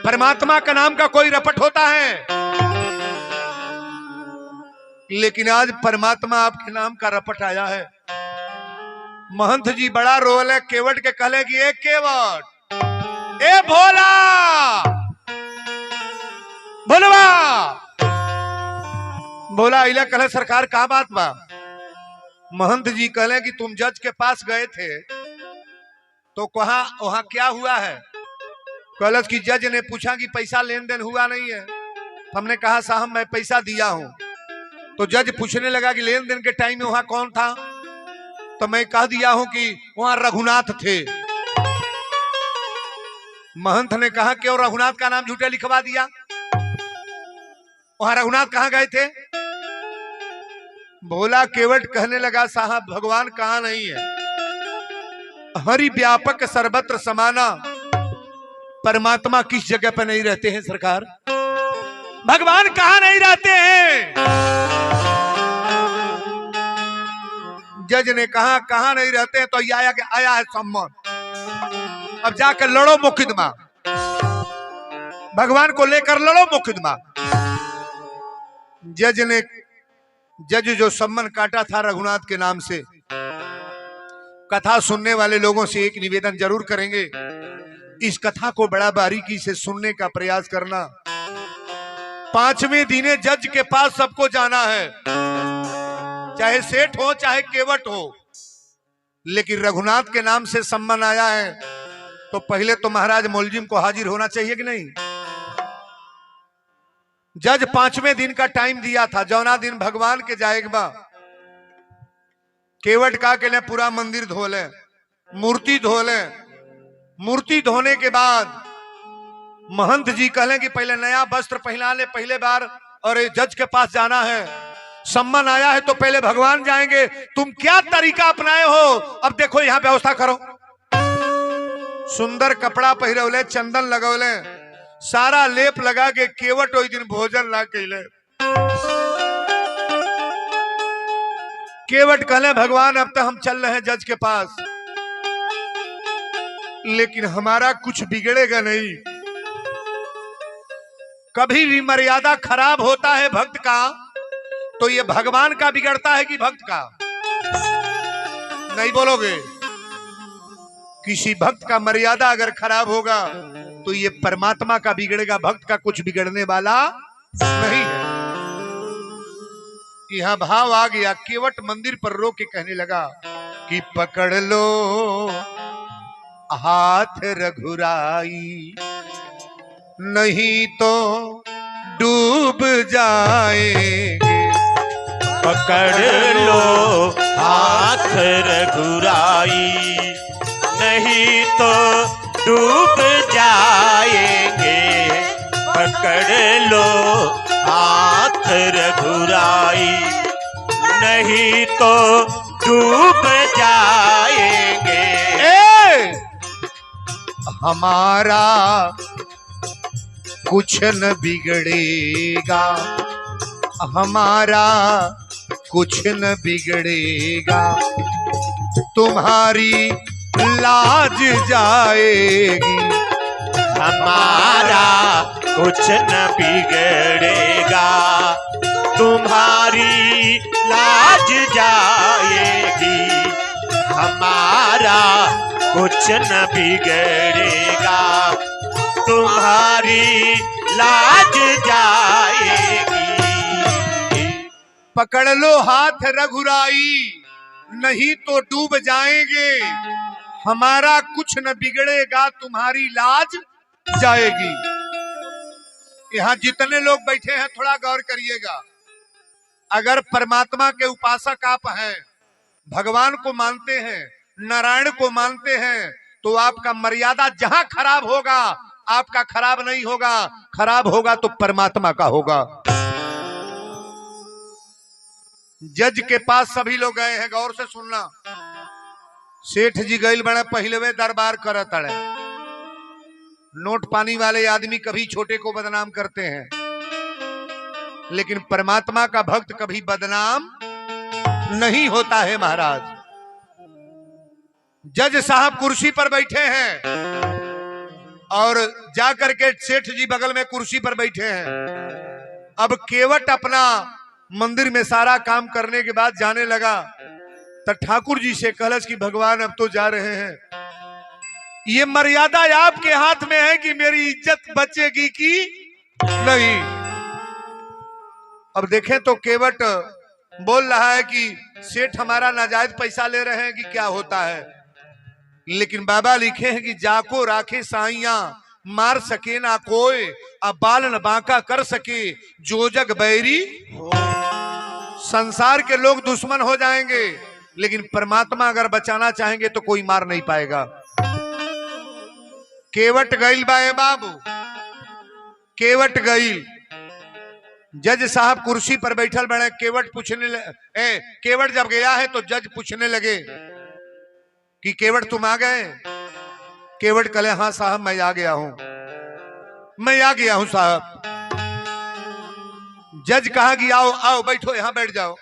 परमात्मा का नाम का कोई रपट होता है? लेकिन आज परमात्मा आपके नाम का रपट आया है। महंत जी बड़ा रोल है। केवट के कहले कि ए केवट, ए भोला भोलवा। भोला इला कहले सरकार का बात बा। महंत जी कहले कि तुम जज के पास गए थे तो कहा वहां क्या हुआ है? कहले कि जज ने पूछा कि पैसा लेन देन हुआ नहीं है। हमने कहा साहब मैं पैसा दिया हूं। तो जज पूछने लगा कि लेन देन के टाइम में वहां कौन था? तो मैं कह दिया हूं कि वहां रघुनाथ थे। महंत ने कहा क्यों रघुनाथ का नाम झूठा लिखवा दिया? वहां रघुनाथ कहां गए थे? भोला केवट कहने लगा साहब भगवान कहां नहीं है, हरि व्यापक सर्वत्र समाना। परमात्मा किस जगह पर नहीं रहते हैं सरकार? भगवान कहां नहीं रहते हैं? जज ने कहा कहां नहीं रहते हैं? तो आया है सम्मन। अब जाकर लड़ो मुकदमा, भगवान को लेकर लड़ो मुकदमा। जज जो सम्मन काटा था रघुनाथ के नाम से, कथा सुनने वाले लोगों से एक निवेदन जरूर करेंगे, इस कथा को बड़ा बारीकी से सुनने का प्रयास करना। 5वें दिने जज के पास सबको जाना है, चाहे सेठ हो चाहे केवट हो। लेकिन रघुनाथ के नाम से सम्मन आया है तो पहले तो महाराज मुलजिम को हाजिर होना चाहिए कि नहीं? जज 5वें दिन का टाइम दिया था, जौना दिन भगवान के जाएगा। केवट का के लिए पूरा मंदिर धो ले, मूर्ति धो ले। मूर्ति धोने के बाद महंत जी कहले कि पहले नया वस्त्र पहना ले पहले बार, और जज के पास जाना है। सम्मन आया है तो पहले भगवान जाएंगे। तुम क्या तरीका अपनाए हो? अब देखो यहां व्यवस्था करो। सुंदर कपड़ा पहरौले, चंदन लगौले, सारा लेप लगा के केवट ओई दिन भोजन ला कैले। केवट कहले भगवान अब तो हम चल रहे हैं जज के पास, लेकिन हमारा कुछ बिगड़ेगा नहीं। कभी भी मर्यादा खराब होता है भक्त का तो ये भगवान का बिगड़ता है कि भक्त का? नहीं बोलोगे? किसी भक्त का मर्यादा अगर खराब होगा तो ये परमात्मा का बिगड़ेगा, भक्त का कुछ बिगड़ने वाला नहीं है। यहां भाव आ गया। केवट मंदिर पर रो के कहने लगा कि पकड़ लो हाथ रघुराई, नहीं तो डूब जाएंगे। पकड़ लो हाथ रघुराई, नहीं तो डूब जाएंगे। पकड़ लो हाथ रघुराई, नहीं तो डूब जाएंगे। हमारा कुछ न बिगड़ेगा, हमारा कुछ न बिगड़ेगा, तुम्हारी लाज जाएगी, हमारा कुछ न बिगड़ेगा, तुम्हारी लाज जाएगी, हमारा कुछ न बिगड़ेगा, तुम्हारी लाज जाएगी। पकड़ लो हाथ रघुराई, नहीं तो डूब जाएंगे, हमारा कुछ न बिगड़ेगा, तुम्हारी लाज जाएगी। यहाँ जितने लोग बैठे हैं थोड़ा गौर करिएगा। अगर परमात्मा के उपासक आप हैं, भगवान को मानते हैं, नारायण को मानते हैं, तो आपका मर्यादा जहां खराब होगा आपका खराब नहीं होगा, खराब होगा तो परमात्मा का होगा। जज के पास सभी लोग गए हैं, गौर से सुनना। सेठ जी गईल बड़े पहलवे दरबार करत अड़े। नोट पानी वाले आदमी कभी छोटे को बदनाम करते हैं, लेकिन परमात्मा का भक्त कभी बदनाम नहीं होता है महाराज। जज साहब कुर्सी पर बैठे हैं और जाकर के सेठ जी बगल में कुर्सी पर बैठे हैं। अब केवट अपना मंदिर में सारा काम करने के बाद जाने लगा, तो ठाकुर जी से कहलस कि भगवान अब तो जा रहे हैं, ये मर्यादा आपके हाथ में है कि मेरी इज्जत बचेगी कि नहीं। अब देखें तो केवट बोल रहा है कि सेठ हमारा नाजायज पैसा ले रहे हैं कि क्या होता है, लेकिन बाबा लिखे हैं कि जाको राखे साइया, मार सके ना कोई, अब बाल न बांका कर सके जो जग बैरी। संसार के लोग दुश्मन हो जाएंगे, लेकिन परमात्मा अगर बचाना चाहेंगे तो कोई मार नहीं पाएगा। केवट गईल बाए बाबू, केवट गईल। जज साहब कुर्सी पर बैठल बड़े, केवट केवट जब गया है तो जज पूछने लगे कि केवट तुम आ गए। केवट कहे हाँ साहब मैं आ गया हूं, मैं आ गया हूं साहब। जज कहा कि आओ आओ बैठो, यहां बैठ जाओ।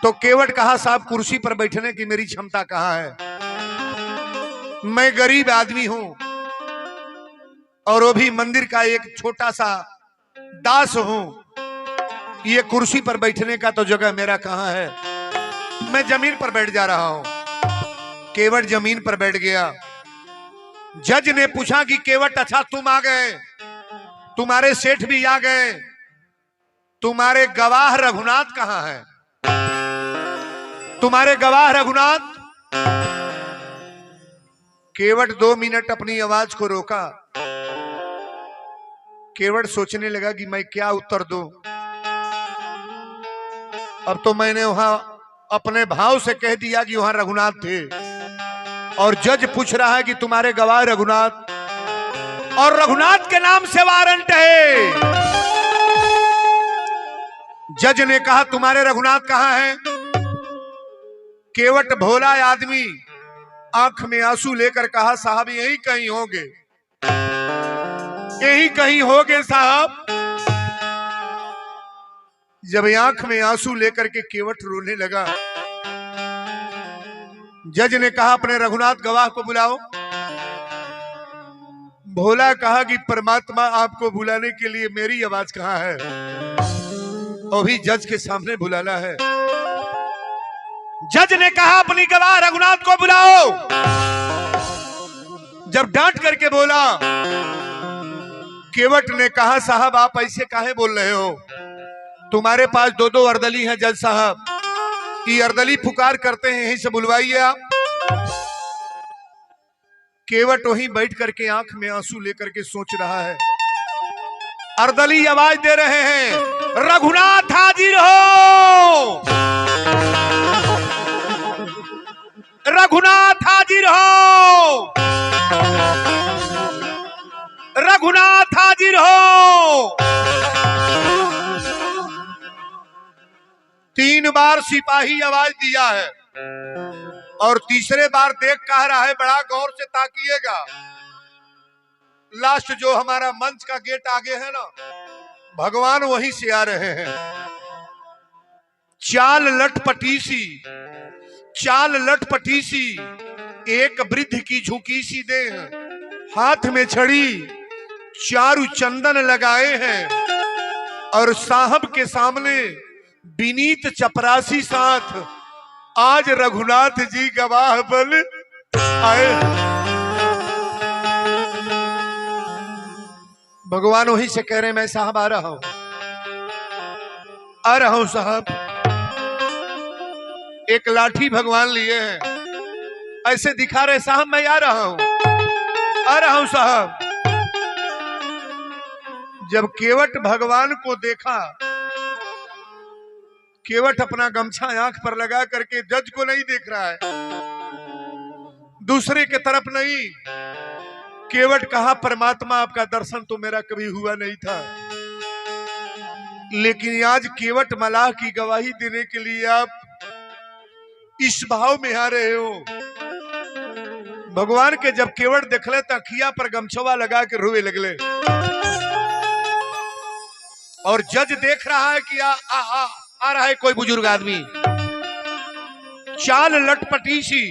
तो केवट कहा साहब कुर्सी पर बैठने की मेरी क्षमता कहां है, मैं गरीब आदमी हूं और वो भी मंदिर का एक छोटा सा दास हूं, ये कुर्सी पर बैठने का तो जगह मेरा कहां है, मैं जमीन पर बैठ जा रहा हूं। केवट जमीन पर बैठ गया। जज ने पूछा कि केवट अच्छा तुम आ गए, तुम्हारे सेठ भी आ गए, तुम्हारे गवाह रघुनाथ कहां है, तुम्हारे गवाह रघुनाथ। केवट 2 मिनट अपनी आवाज को रोका। केवट सोचने लगा कि मैं क्या उत्तर दूं। अब तो मैंने वहां अपने भाव से कह दिया कि वहां रघुनाथ थे, और जज पूछ रहा है कि तुम्हारे गवाह रघुनाथ, और रघुनाथ के नाम से वारंट है। जज ने कहा तुम्हारे रघुनाथ कहां हैं। केवट भोला आदमी आंख में आंसू लेकर कहा साहब यही कहीं होंगे, यही कहीं होंगे साहब। जब आंख में आंसू लेकर के केवट रोने लगा, जज ने कहा अपने रघुनाथ गवाह को बुलाओ। भोला कहा कि परमात्मा आपको बुलाने के लिए मेरी आवाज कहां है, अभी जज के सामने बुलाना है। जज ने कहा अपनी गवाह रघुनाथ को बुलाओ। जब डांट करके बोला, केवट ने कहा साहब आप ऐसे काहे बोल रहे हो, तुम्हारे पास 2-2 अर्दली हैं जज साहब, ये अर्दली पुकार करते हैं, यहीं से बुलवाइए आप। केवट वहीं बैठ करके आंख में आंसू लेकर के सोच रहा है। अर्दली आवाज दे रहे हैं रघुनाथ हाजिर हो, रघुनाथ हाजिर हो, रघुनाथ हाजिर हो। 3 बार सिपाही आवाज दिया है। और तीसरे बार देख कह रहा है, बड़ा गौर से ताकिएगा, लास्ट जो हमारा मंच का गेट आगे है ना, भगवान वहीं से आ रहे हैं। चाल लटपटी सी, चाल लटपटी सी, एक वृद्ध की झुकी सी देह, हाथ में छड़ी, चारु चंदन लगाए हैं, और साहब के सामने विनीत चपरासी साथ आज रघुनाथ जी गवाह बन आए। भगवान वहीं से कह रहे हैं, मैं साहब आ रहा हूं, आ रहा हूं साहब। एक लाठी भगवान लिए हैं, ऐसे दिखा रहे साहब मैं आ रहा हूं, आ रहा हूं साहब। जब केवट भगवान को देखा, केवट अपना गमछा आंख पर लगा करके जज को नहीं देख रहा है, दूसरे के तरफ नहीं। केवट कहा, परमात्मा आपका दर्शन तो मेरा कभी हुआ नहीं था, लेकिन आज केवट मलाह की गवाही देने के लिए आप इस भाव में आ रहे हो। भगवान के जब केवट देखले तो अखिया पर गमछवा लगा के रोए लगले, और जज देख रहा है कि आ रहा है कोई बुजुर्ग आदमी। चाल लटपटी सी,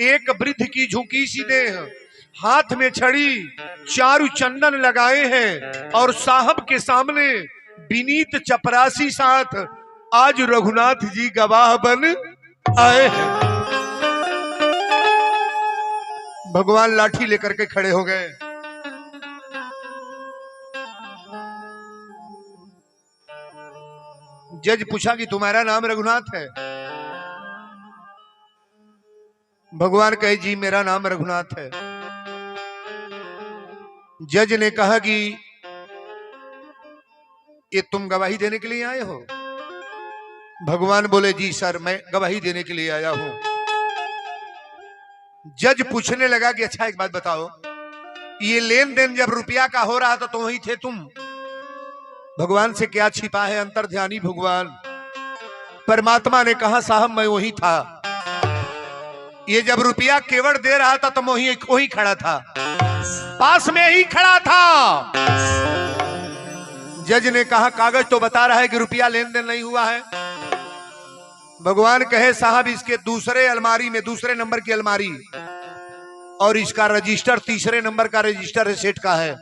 एक वृद्ध की झुकी सी देह, हाथ में छड़ी, चारु चंदन लगाए हैं, और साहब के सामने विनीत चपरासी साथ आज रघुनाथ जी गवाह बन आए हैं। भगवान लाठी लेकर के खड़े हो गए। जज पूछा कि तुम्हारा नाम रघुनाथ है? भगवान कहे, जी मेरा नाम रघुनाथ है। जज ने कहा कि ये तुम गवाही देने के लिए आए हो? भगवान बोले, जी सर मैं गवाही देने के लिए आया हूं। जज पूछने लगा कि अच्छा एक बात बताओ, ये लेन देन जब रुपया का हो रहा था तो वहीं थे तुम? भगवान से क्या छिपा है, अंतर्ध्यानी भगवान। परमात्मा ने कहा, साहब मैं वही था, ये जब रुपया केवट दे रहा था तो वही खड़ा था, पास में ही खड़ा था। जज ने कहा, कागज तो बता रहा है कि रुपया लेन देन नहीं हुआ है। भगवान कहे, साहब इसके दूसरे अलमारी में, दूसरे नंबर की अलमारी, और इसका रजिस्टर तीसरे नंबर का रजिस्टर है, सेठ का है,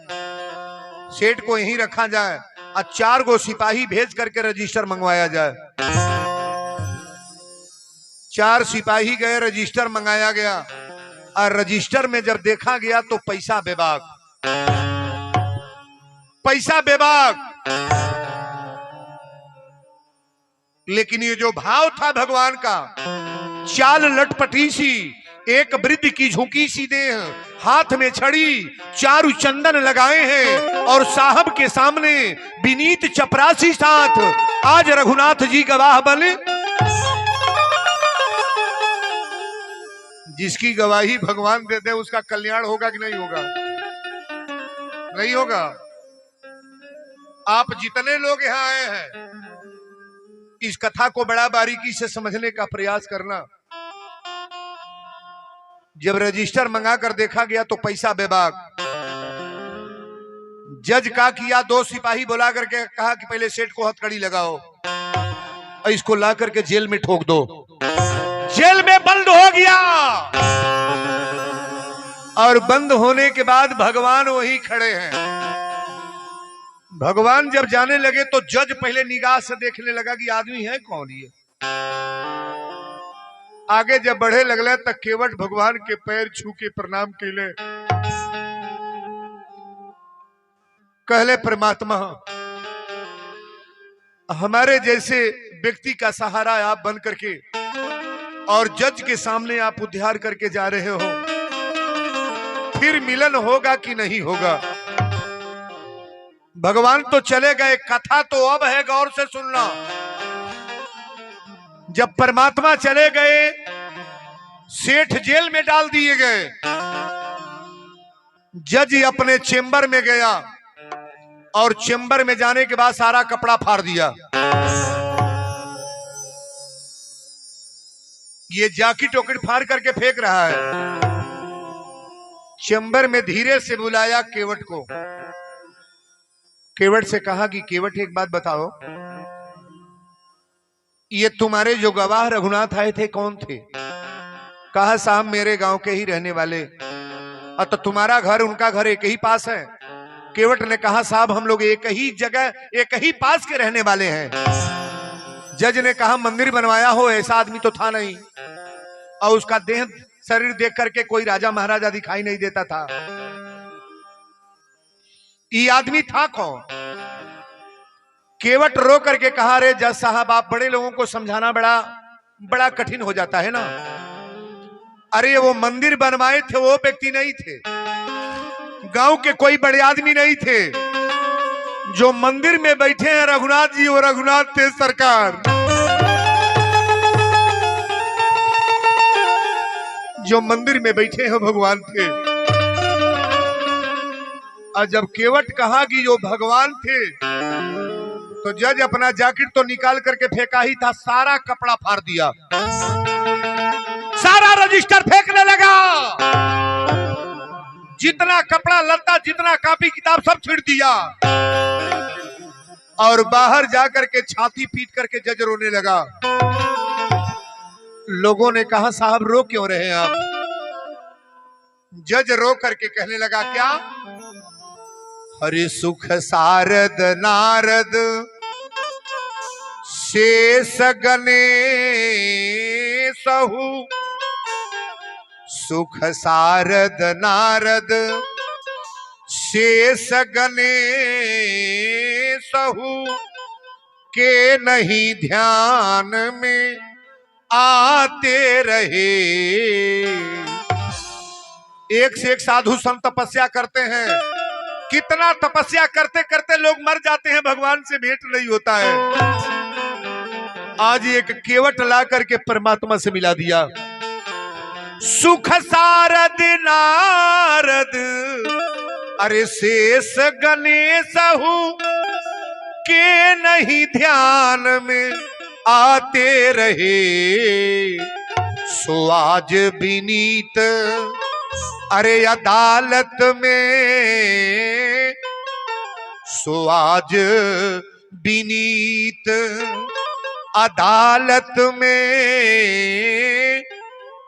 सेठ को यहीं रखा जाए और 4 गो सिपाही भेज करके रजिस्टर मंगवाया जाए। 4 सिपाही गए, रजिस्टर मंगाया गया, और रजिस्टर में जब देखा गया तो पैसा बेबाक, पैसा बेबाक। लेकिन ये जो भाव था भगवान का, चाल लटपटी सी, एक वृद्ध की झुकी सी देह, हाथ में छड़ी, चारु चंदन लगाए हैं, और साहब के सामने विनीत चपरासी साथ आज रघुनाथ जी गवाह बने। जिसकी गवाही भगवान दे दे उसका कल्याण होगा कि नहीं होगा? नहीं होगा। आप जितने लोग यहां आए हैं, इस कथा को बड़ा बारीकी से समझने का प्रयास करना। जब रजिस्टर मंगा कर देखा गया तो पैसा बेबाक। जज का किया, 2 सिपाही बुला करके कहा कि पहले सेठ को हथकड़ी लगाओ और इसको ला करके जेल में ठोक दो। जेल में बंद हो गया, और बंद होने के बाद भगवान वहीं खड़े हैं। भगवान जब जाने लगे तो जज पहले निगाह से देखने लगा कि आदमी है कौन ये। आगे जब बढ़े लगले तक केवट भगवान के पैर छू के प्रणाम केले, कहले, परमात्मा हमारे जैसे व्यक्ति का सहारा आप बन करके और जज के सामने आप उद्धार करके जा रहे हो, फिर मिलन होगा कि नहीं होगा? भगवान तो चले गए, कथा तो अब है, गौर से सुनना। जब परमात्मा चले गए, सेठ जेल में डाल दिए गए, जज अपने चेंबर में गया, और चेंबर में जाने के बाद सारा कपड़ा फाड़ दिया। ये जैकेट टोकेट फाड़ करके फेंक रहा है। चैम्बर में धीरे से बुलाया केवट को। केवट से कहा कि केवट एक बात बताओ, ये तुम्हारे जो गवाह रघुनाथ आए थे कौन थे? कहा साहब मेरे गांव के ही रहने वाले। तो तुम्हारा घर उनका घर एक ही पास है? केवट ने कहा साहब हम लोग एक ही जगह एक ही पास के रहने वाले हैं। जज ने कहा मंदिर बनवाया हो ऐसा आदमी तो था नहीं, और उसका देह शरीर देख करके कोई राजा महाराजा दिखाई नहीं देता था। ये आदमी था कौन? केवट रो करके कहा रे जज साहब आप बड़े लोगों को समझाना बड़ा कठिन हो जाता है ना। अरे वो मंदिर बनवाए थे वो व्यक्ति नहीं थे, गांव के कोई बड़े आदमी नहीं थे। जो मंदिर में बैठे हैं रघुनाथ जी, वो रघुनाथ थे सरकार। जो मंदिर में बैठे हैं भगवान थे। और जब केवट कहा कि जो भगवान थे, तो जज अपना जैकेट तो निकाल करके फेंका ही था, सारा कपड़ा फाड़ दिया, सारा रजिस्टर फेंकने लगा। जितना कपड़ा लत्ता जितना कॉपी किताब सब छिड़ दिया, और बाहर जाकर के छाती पीट करके जज रोने लगा। लोगों ने कहा साहब रो क्यों रहे हैं आप? जज रो करके कहने लगा क्या? हरि सुख सारद नारद शेष गणेश सहु, सुख सारद नारद शेष गणेश सहु, के नहीं ध्यान में आते रहे। एक से एक साधु संत तपस्या करते हैं, कितना तपस्या करते करते लोग मर जाते हैं, भगवान से भेंट नहीं होता है। आज एक केवट ला करके परमात्मा से मिला दिया। सुख सारद नारद अरे शेष गणेश हूं, के नहीं ध्यान में आते रहे। सो आज विनीत अरे अदालत में, सो आज विनीत अदालत में,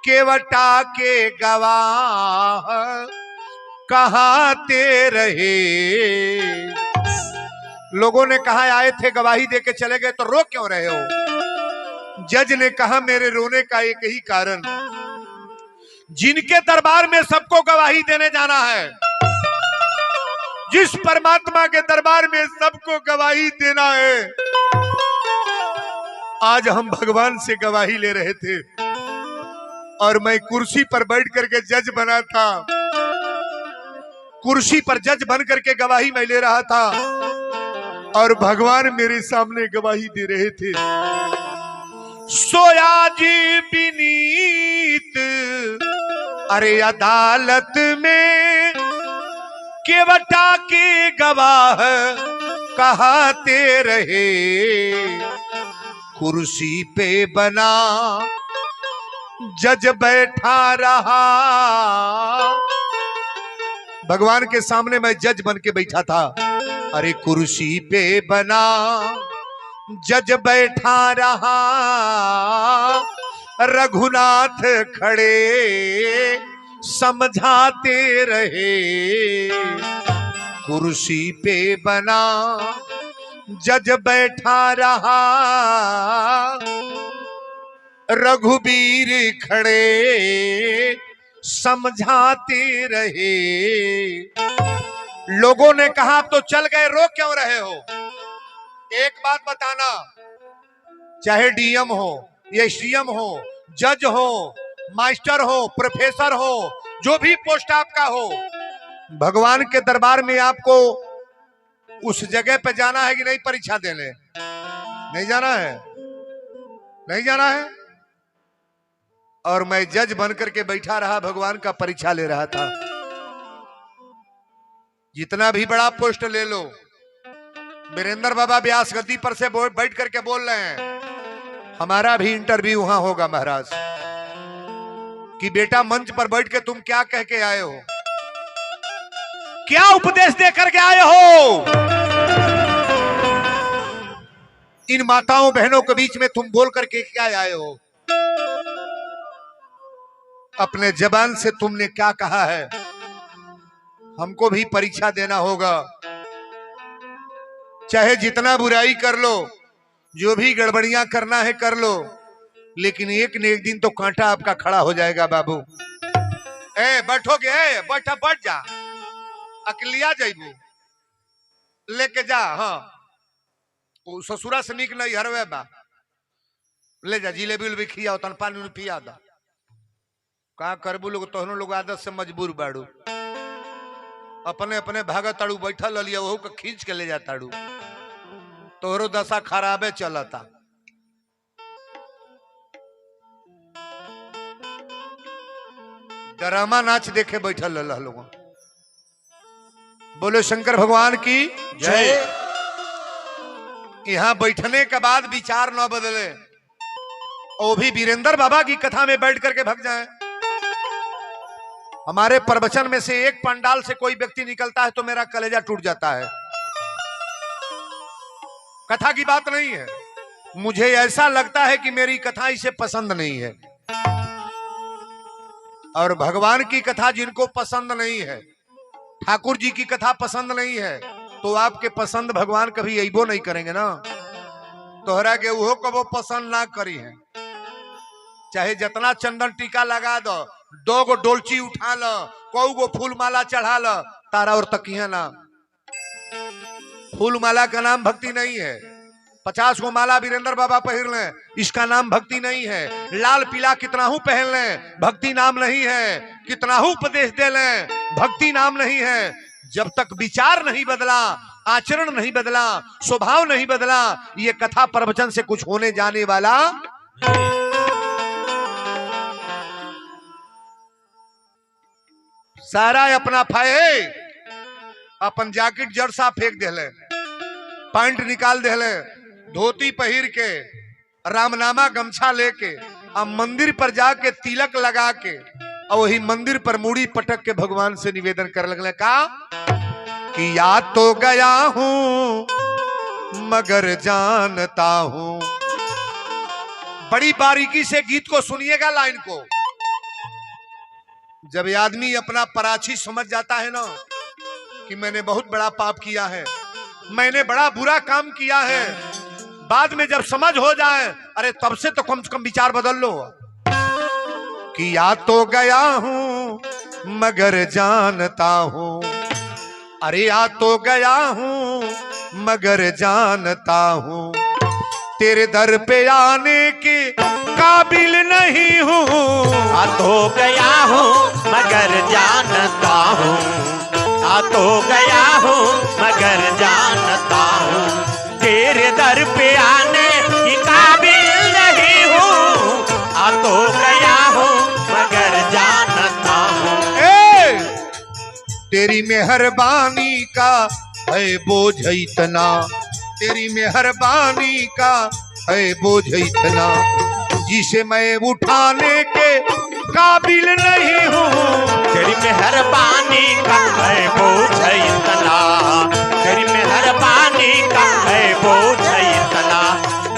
केवटा के गवाह कहाते रहे। लोगों ने कहा आए थे गवाही देके चले गए तो रो क्यों रहे हो? जज ने कहा मेरे रोने का एक ही कारण, जिनके दरबार में सबको गवाही देने जाना है, जिस परमात्मा के दरबार में सबको गवाही देना है, आज हम भगवान से गवाही ले रहे थे और मैं कुर्सी पर बैठ करके जज बना था, कुर्सी पर जज बन करके गवाही मैं ले रहा था और भगवान मेरे सामने गवाही दे रहे थे। सोया जी विनीत अरे अदालत में, केवटा के गवाह कहाते रहे। कुर्सी पे बना जज बैठा रहा, भगवान के सामने मैं जज बन के बैठा था। अरे कुर्सी पे बना जज बैठा रहा, रघुनाथ खड़े समझाते रहे। कुर्सी पे बना जज बैठा रहा, रघुबीर खड़े समझाते रहे। लोगों ने कहा आप तो चल गए, रो क्यों रहे हो? एक बात बताना, चाहे डीएम हो, एसडीएम हो, जज हो, मास्टर हो, प्रोफेसर हो, जो भी पोस्ट आपका हो, भगवान के दरबार में आपको उस जगह पे जाना है कि नहीं? परीक्षा देने नहीं जाना है? नहीं जाना है। और मैं जज बन करके बैठा रहा, भगवान का परीक्षा ले रहा था। जितना भी बड़ा पोस्ट ले लो, वीरेंद्र बाबा व्यास गद्दी पर से बैठ करके बोल रहे हैं हमारा भी इंटरव्यू वहां होगा महाराज, कि बेटा मंच पर बैठ के तुम क्या कह के आए हो, क्या उपदेश दे करके आए हो। इन माताओं बहनों के बीच में तुम बोल करके क्या आए हो, अपने जबान से तुमने क्या कहा है। हमको भी परीक्षा देना होगा, चाहे जितना बुराई कर लो, जो भी गड़बड़ियां करना है कर लो, लेकिन एक न एक दिन तो कांटा आपका खड़ा हो जाएगा बाबू। बैठोगे, बैठा बैठ जा, अकेलिया जाइबू लेके जा। हाँ, ससुरा से निक नहीं हरवे बा, ले जा जिलेबी उलेबी खिया, तन पानी पिया दा। का करबू लोग, तोहनो लोग आदत से मजबूर बाड़ू, अपने अपने भागत ताड़ू, बैठल लिया वहू के खींच के ले जा ताड़ू, तोहरो दशा खराबे चलता। ड्रामा नाच देखे बैठल लोग। बोलो शंकर भगवान की जय। यहाँ बैठने के बाद विचार न बदले, वो भी वीरेंद्र बाबा की कथा में बैठ करके भग जाए। हमारे प्रवचन में से एक पंडाल से कोई व्यक्ति निकलता है तो मेरा कलेजा टूट जाता है। कथा की बात नहीं है, मुझे ऐसा लगता है कि मेरी कथा इसे पसंद नहीं है, और भगवान की कथा जिनको पसंद नहीं है, ठाकुर जी की कथा पसंद नहीं है, तो आपके पसंद भगवान कभी अइबो नहीं करेंगे ना। तोहरा के वो कबो पसंद ना करी है, चाहे जितना चंदन टीका लगा दो, 2 गो डोलची उठा लो, कौ गो फूल माला चढ़ा लो, तारा और तकिया ना। फूल माला का नाम भक्ति नहीं है। 50 गो माला वीरेंद्र बाबा पहन लें, इसका नाम भक्ति नहीं है। लाल पीला कितना हूं पहन लें, भक्ति नाम नहीं है। कितना हूं उपदेश दे लें, भक्ति नाम नहीं है। जब तक विचार नहीं बदला, आचरण नहीं बदला, स्वभाव नहीं बदला, ये कथा प्रवचन से कुछ होने जाने वाला। सारा अपना फाये, अपन जैकेट जड़सा फेंक देले, पैंट निकाल देले, धोती पहिर के, रामनामा गमछा लेके, अब मंदिर पर जाके तिलक लगा के, और वही मंदिर पर मूड़ी पटक के भगवान से निवेदन कर लगले का कि याद तो गया हूं मगर जानता हूं। बड़ी बारीकी से गीत को सुनिएगा, लाइन को। जब आदमी अपना पराची समझ जाता है ना कि मैंने बहुत बड़ा पाप किया है, मैंने बड़ा बुरा काम किया है, बाद में जब समझ हो जाए, अरे तब से तो कम से कम विचार बदल लो कि याद तो गया हूं मगर जानता हूं। अरे याद तो गया हूं मगर जानता हूं, तेरे दर पे आने के काबिल नहीं हूं। आ तो गया हूं मगर जानता हूं, आ तो गया हूं मगर जानता हूं, तेरे दर पे आने की काबिल नहीं हूं। आ तो गया हूं मगर जानता हूं। तेरी मेहरबानी का है बोझ इतना, तेरी मेहरबानी का है बोझ इतना, जिसे मैं उठाने के काबिल नहीं हूँ। तेरी मेहरबानी का है बोझ इतना, तेरी मेहरबानी का है बोझ इतना,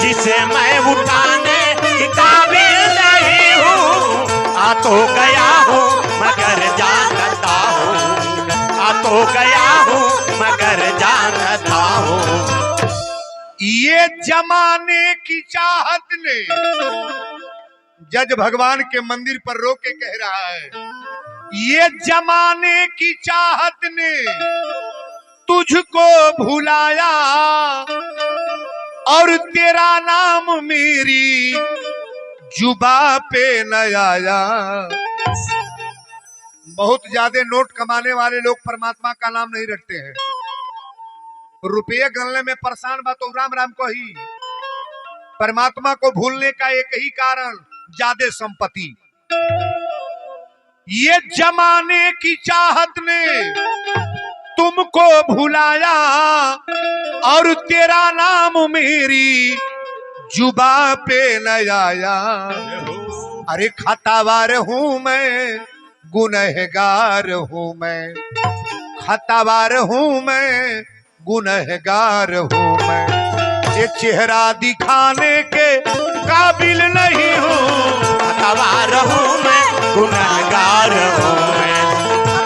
जिसे मैं उठाने के काबिल नहीं हूँ। आ तो गया हूँ मगर जानता हूँ, आ तो गया हूँ मगर जानता हूँ। ये जमाने की चाहत ने जज भगवान के मंदिर पर रो के कह रहा है, ये जमाने की चाहत ने तुझको भुलाया और तेरा नाम मेरी जुबा पे न आया। बहुत ज्यादा नोट कमाने वाले लोग परमात्मा का नाम नहीं रखते हैं, रुपये गणने में परेशान बा तो राम राम को ही। परमात्मा को भूलने का एक ही कारण, ज्यादा संपत्ति। ये जमाने की चाहत ने तुमको भुलाया और तेरा नाम मेरी जुबा पे न आया। अरे खतावार हूं मैं, गुनहगार हूं मैं, खतावार हूं मैं, गुनहगार हूं मैं, ये चेहरा दिखाने के काबिल नहीं हूं। खतवार हूँ मैं, गुनहगार हूँ मैं,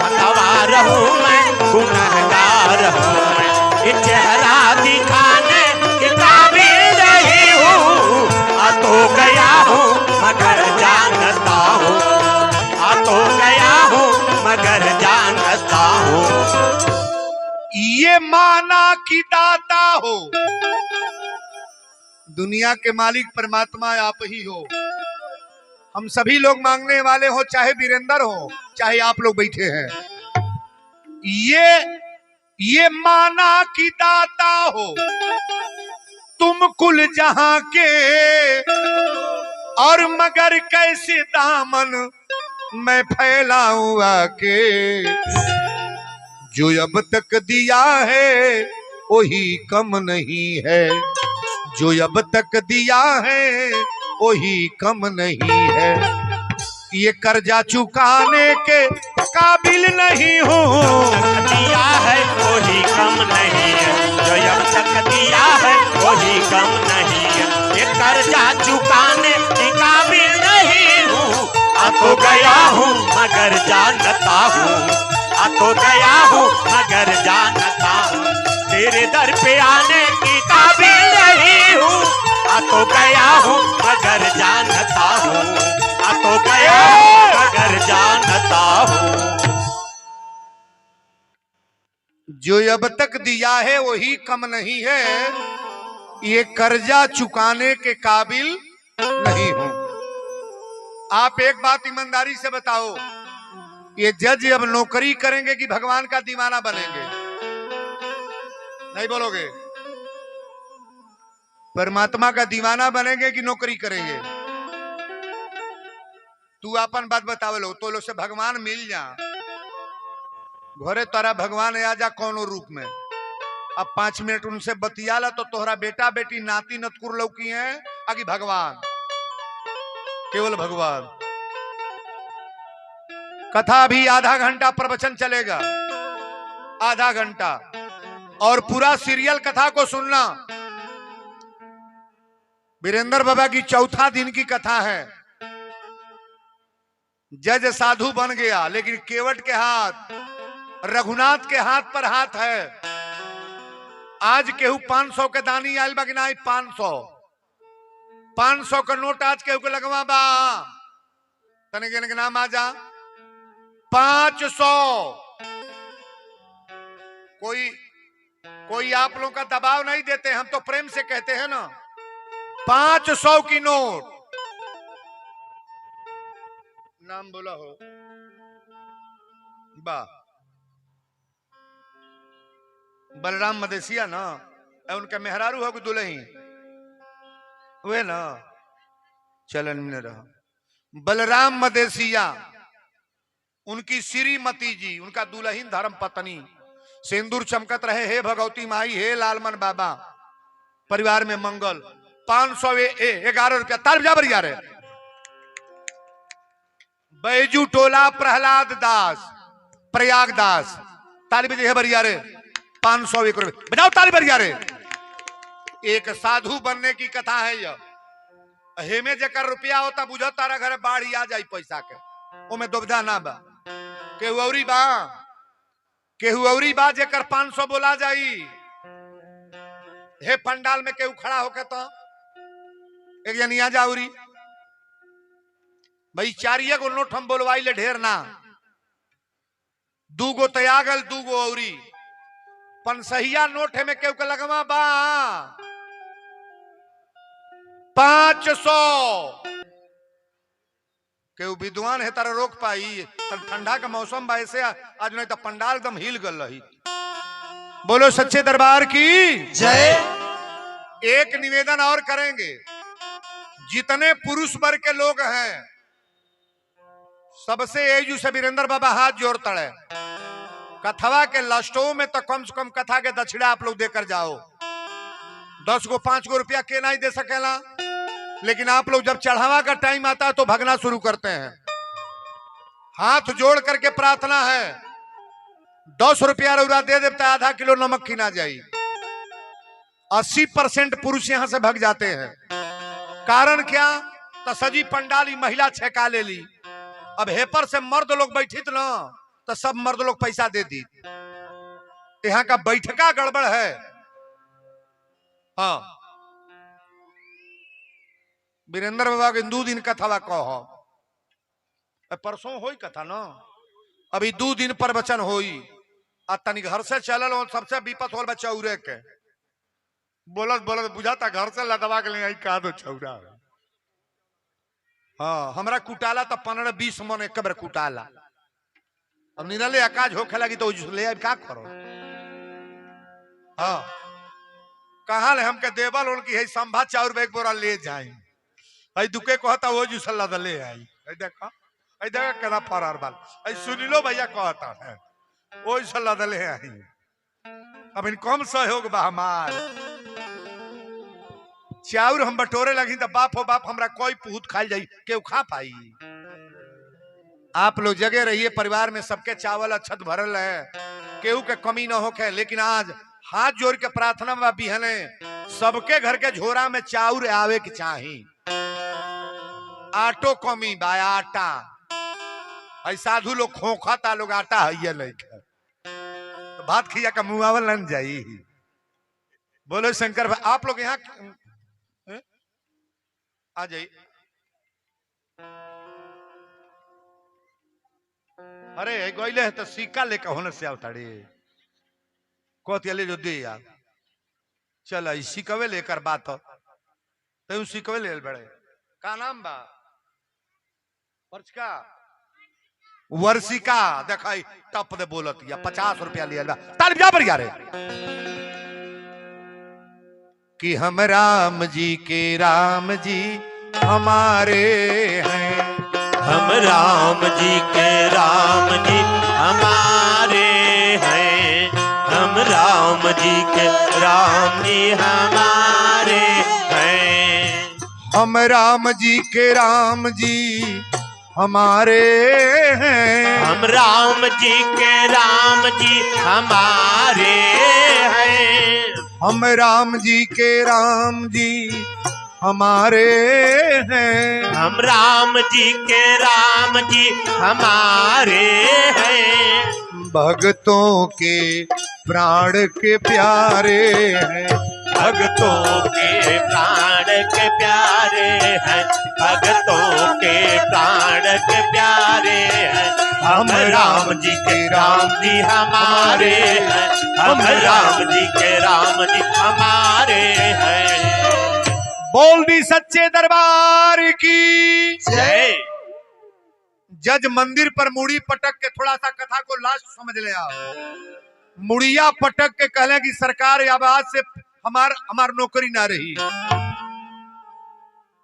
खतवार हूँ मैं, गुनहगार हूँ मैं, ये चेहरा दिखाने के काबिल नहीं हूँ। आ तो गया हूँ मगर जानता हूँ, आ तो गया हूँ मगर जानता हूँ। ये माना कि दाता हो, दुनिया के मालिक परमात्मा आप ही हो। हम सभी लोग मांगने वाले हो, चाहे वीरेंद्र हो, चाहे आप लोग बैठे हैं। ये माना कि दाता हो तुम कुल जहां के, और मगर कैसे दामन मैं फैलाऊं आके। जो अब तक दिया है वही कम नहीं है, जो अब तक दिया है वही कम नहीं है, ये कर्जा चुकाने के काबिल नहीं हूँ। दिया है वही कम नहीं है, जो अब तक दिया है वही कम नहीं है, ये कर्जा चुकाने के काबिल नहीं हूँ। आ तो गया हूँ मगर जानता हूँ, आ तो गया हूँ मगर जानता हूँ, तेरे दर पे आने की काबिल नहीं हूँ। आ तो गया हूँ मगर जानता हूँ, आ तो गया हूँ मगर जानता हूँ। जो अब तक दिया है वही कम नहीं है, ये कर्जा चुकाने के काबिल नहीं हूं। आप एक बात ईमानदारी से बताओ, ये जज अब नौकरी करेंगे कि भगवान का दीवाना बनेंगे? नहीं बोलोगे? परमात्मा का दीवाना बनेंगे कि नौकरी करेंगे? तू अपन बात बतावे लो, तो लो से भगवान मिल जा घरे, तारा भगवान आ जा कोनो रूप में। अब 5 मिनट उनसे बतियाला तो तोहरा बेटा बेटी नाती नतकुर लौकी है, आगे भगवान, केवल भगवान। कथा भी आधा घंटा प्रवचन चलेगा, आधा घंटा, और पूरा सीरियल कथा को सुनना। वीरेंद्र बाबा की चौथा दिन की कथा है। जज साधु बन गया, लेकिन केवट के हाथ, रघुनाथ के हाथ पर हाथ है। आज केहू 500 के दानी आयल बा कि ना? 500 का नोट आज केहू के लगवा बा, तने के नाम आ जा 500। कोई आप लोगों का दबाव नहीं देते, हम तो प्रेम से कहते हैं ना। 500 की नोट, नाम बोला हो बा बलराम मदेसिया ना, उनका मेहरारू हो दुल्ही वे ना, चलन में रहा बलराम मदेसिया, उनकी श्रीमती जी, उनका दुल्हीन धर्म पत्नी। सिंदूर चमकत रहे, हे भगवती माई, हे लालमन बाबा, परिवार में मंगल। 511 रुपया ताल बजा बरिया रे। बैजू टोला प्रहलाद दास, प्रयागदास, ताली बजे बरिया रे। 501 रुपये बजाओ, ताली बरिया रे। एक साधु बनने की कथा है यह। हेमे जकर रुपया होता बुझो तारा घर बाढ़ आ जाई पैसा के, ओमे दुविधा ना बा। केहू औरी बा, केहू औरी बा जेकर 500 बोला जाई। हे पंडाल में केहू खड़ा होके तो एक जनी आ जाऊरी भाई, 4 गो नोट हम बोलवाई ले, ढेर ना, 2 गो तयागल, 2 गो औरी। पंसहिया नोट है में केहू के लगवा बा 500। केहू विद्वान है तारा रोक पाई, ठंडा का मौसम बा ऐसे, आज नहीं तो पंडाल एकदम हिल गल रही। बोलो सच्चे दरबार की जय। एक निवेदन और करेंगे, जितने पुरुष वर्ग के लोग हैं सबसे एजू से वीरेंद्र बाबा हाथ जोड़ता है। कथवा के लास्टों में तो कम से कम कथा के दक्षिणा आप लोग देकर जाओ। 10 गो 5 गो रुपया के नहीं दे सकेला, लेकिन आप लोग जब चढ़ावा का टाइम आता है तो भगना शुरू करते हैं। हाथ जोड़ करके प्रार्थना है, 10 रुपया रउरा दे देता, आधा किलो नमक किना जाई। 80% पुरुष यहां से भग जाते हैं। कारण क्या? तो सजी पंडाली महिला छेका ले ली। अब हेपर से मर्द लोग बैठित ना तो सब मर्द लोग पैसा दे दी। यहाँ का बैठका गड़बड़ है। हाँ, वीरेंद्र बाबा के 2 दिन कथा कहो, परसों होई कथा ना, अभी 2 दिन पर वचन होई। आ तनी घर से चलल और सबसे विपत होल चौरे के बोलत बोलत बुझाता घर से लदवा के ले आई का दो चौरा। हाँ, हमरा कुटाला तो 15-20 मन एक बार कुटाला। अब निरले आकाश होखे लगी तो ले अब का करो। हाँ, कहा ले हमके देवल उनकी है संभा चाउर बैग बोरा ले जाए। आई दुके कहता वो जूस लद ले आई। देखा कदा फरार बाल सुनिलो भैया कहता है वो लद ले आई। अब इन कम सहयोग बा हमार। चाउर हम बटोरे लगी तो बाप हो बाप हमरा कोई पूत खा जाई, केहू खा पाई। आप लोग जगह रहिए, परिवार में सबके चावल अच्छत भरल है, केहू के कमी न होके। लेकिन आज हाथ जोड़ के प्रार्थना में बिहने सबके घर के झोरा में चाउर आवे के चाही। आटो कमी बा, आटा आई साधु लोग खोखता लोग आटा है लेके तो भात खिया का मुआवल लग जाई। बोलो शंकर भाई, आप लोग यहाँ आ जाइए। अरे गोइले है तो सिक्का लेकर होने से आवताड़ी कोतियाले जो दे यार। चल सिकवे लेकर बात तो सिकवे ले बड़े का नाम बा वर्षिका वर्षिका देखाई टप दे बोलत या 50 रुपया लिया ताल जा पर यार कि हम राम जी के राम जी हमारे हैं। हम राम जी के राम जी हमारे हैं। हम राम जी के राम जी हमारे हैं। हम राम जी के राम जी हमारे हैं। हम राम जी के राम जी हमारे हैं। हम राम जी के राम जी हमारे हैं। हम राम जी के राम जी हमारे हैं। भक्तों के प्राण के प्यारे हैं। भक्तों के प्राण के प्यारे हैं। भक्तों के प्राण के प्यारे हैं। हम राम जी के राम जी हमारे हैं। हम राम जी के राम जी हमारे हैं। बोल दी सच्चे दरबार की जय। जज मंदिर पर मुड़ी पटक के थोड़ा सा कथा को लास्ट समझ ले आप। मुड़िया पटक के कहले कि सरकार आवाज से हमार नौकरी ना रही।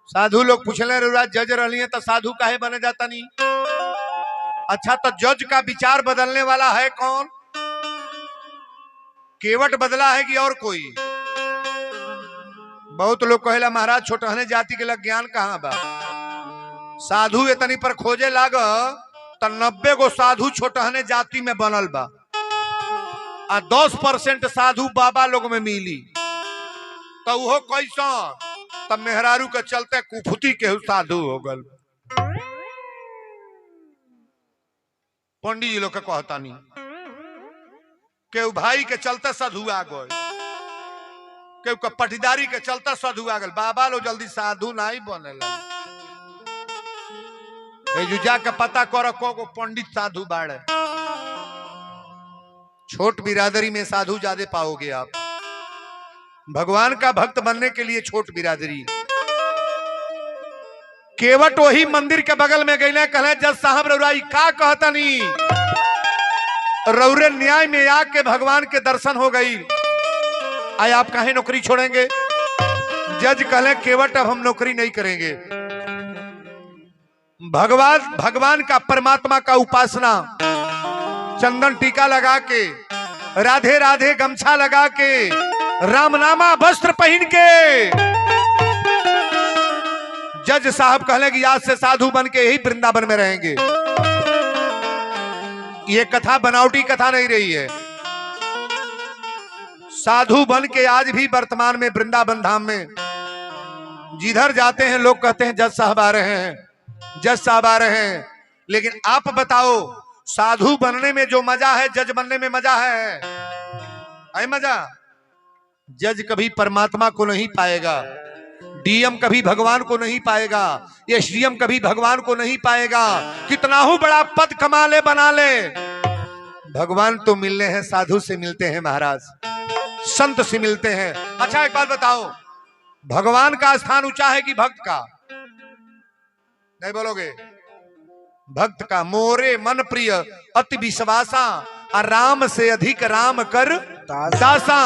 साधु लोग पूछले जज रही है तो साधु काहे बने जाता नहीं। अच्छा तो जज का विचार बदलने वाला है कौन? केवट बदला है कि और कोई? बहुत लोग कहेला महाराज छोटहने जाति के लग ज्ञान कहाँ बा। साधु इतनी पर खोजे लाग तो 90 गो साधु छोटहने जाति में बनल बा आ 10% साधु बाबा लोग में मिली तो वो कैसा तब मेहरारू के चलते कुफुती के साधु हो गल। पंडित जी लोग के कहता नहीं के भाई के चलते साधु आ गए, के पटीदारी के चलते साधु आ गए। बाबा लोग जल्दी साधु नहीं बने लगे। जाके पता करो को पंडित साधु बाड़े। छोट बिरादरी में साधु ज्यादा पाओगे आप। भगवान का भक्त बनने के लिए छोट बिरादरी। केवट वही मंदिर के बगल में गए कहले जज साहब रउराई का कहता नहीं। रउरे न्याय में आके भगवान के दर्शन हो गई, आए आप काहे नौकरी छोड़ेंगे? जज कहले केवट अब हम नौकरी नहीं करेंगे। भगवान का परमात्मा का उपासना चंदन टीका लगा के राधे राधे गमछा लगा के रामनामा वस्त्र पहन के जज साहब कहले कि आज से साधु बन के यही वृंदावन में रहेंगे। ये कथा बनावटी कथा नहीं रही है। साधु बन के आज भी वर्तमान में वृंदावन धाम में जिधर जाते हैं लोग कहते हैं जज साहब आ रहे हैं, जज साहब आ रहे हैं। लेकिन आप बताओ, साधु बनने में जो मजा है जज बनने में मजा है मजा? जज कभी परमात्मा को नहीं पाएगा, डीएम कभी भगवान को नहीं पाएगा, एसडीएम कभी भगवान को नहीं पाएगा। कितना ही बड़ा पद कमा ले बना ले, भगवान तो मिलने हैं साधु से मिलते हैं महाराज, संत से मिलते हैं। अच्छा एक बात बताओ, भगवान का स्थान ऊंचा है कि भक्त का? नहीं बोलोगे? भक्त का। मोरे मन प्रिय अति विश्वासा, राम से अधिक राम कर दासा।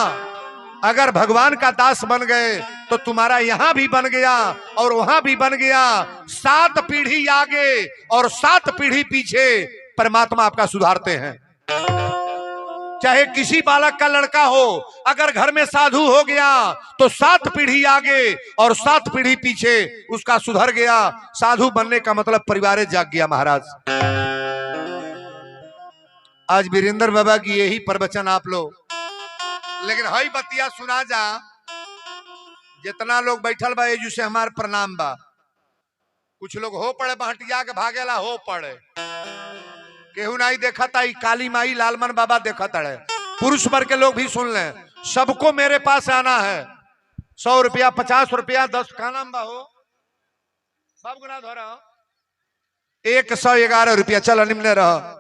अगर भगवान का दास बन गए तो तुम्हारा यहां भी बन गया और वहां भी बन गया। 7 पीढ़ी आगे और 7 पीढ़ी पीछे परमात्मा आपका सुधारते हैं। चाहे किसी बालक का लड़का हो, अगर घर में साधु हो गया तो 7 पीढ़ी आगे और 7 पीढ़ी पीछे उसका सुधर गया। साधु बनने का मतलब परिवार जाग गया महाराज। आज वीरेंद्र बाबा की यही प्रवचन आप लोग, लेकिन हई बतिया सुना जा। जितना लोग बैठल बा एजू से हमार प्रणाम बा। कुछ लोग हो पड़े बहटिया के भागेला हो पड़े, केहू नहीं देखा था। काली माई लालमन बाबा देखा तड़े। पुरुष वर्ग के लोग भी सुन लें, सबको मेरे पास आना है। 100 रुपया, 50 रुपया, 10 का नाम बा हो सब गुना धोरा 111 रुपया। चलो निम्न रहो।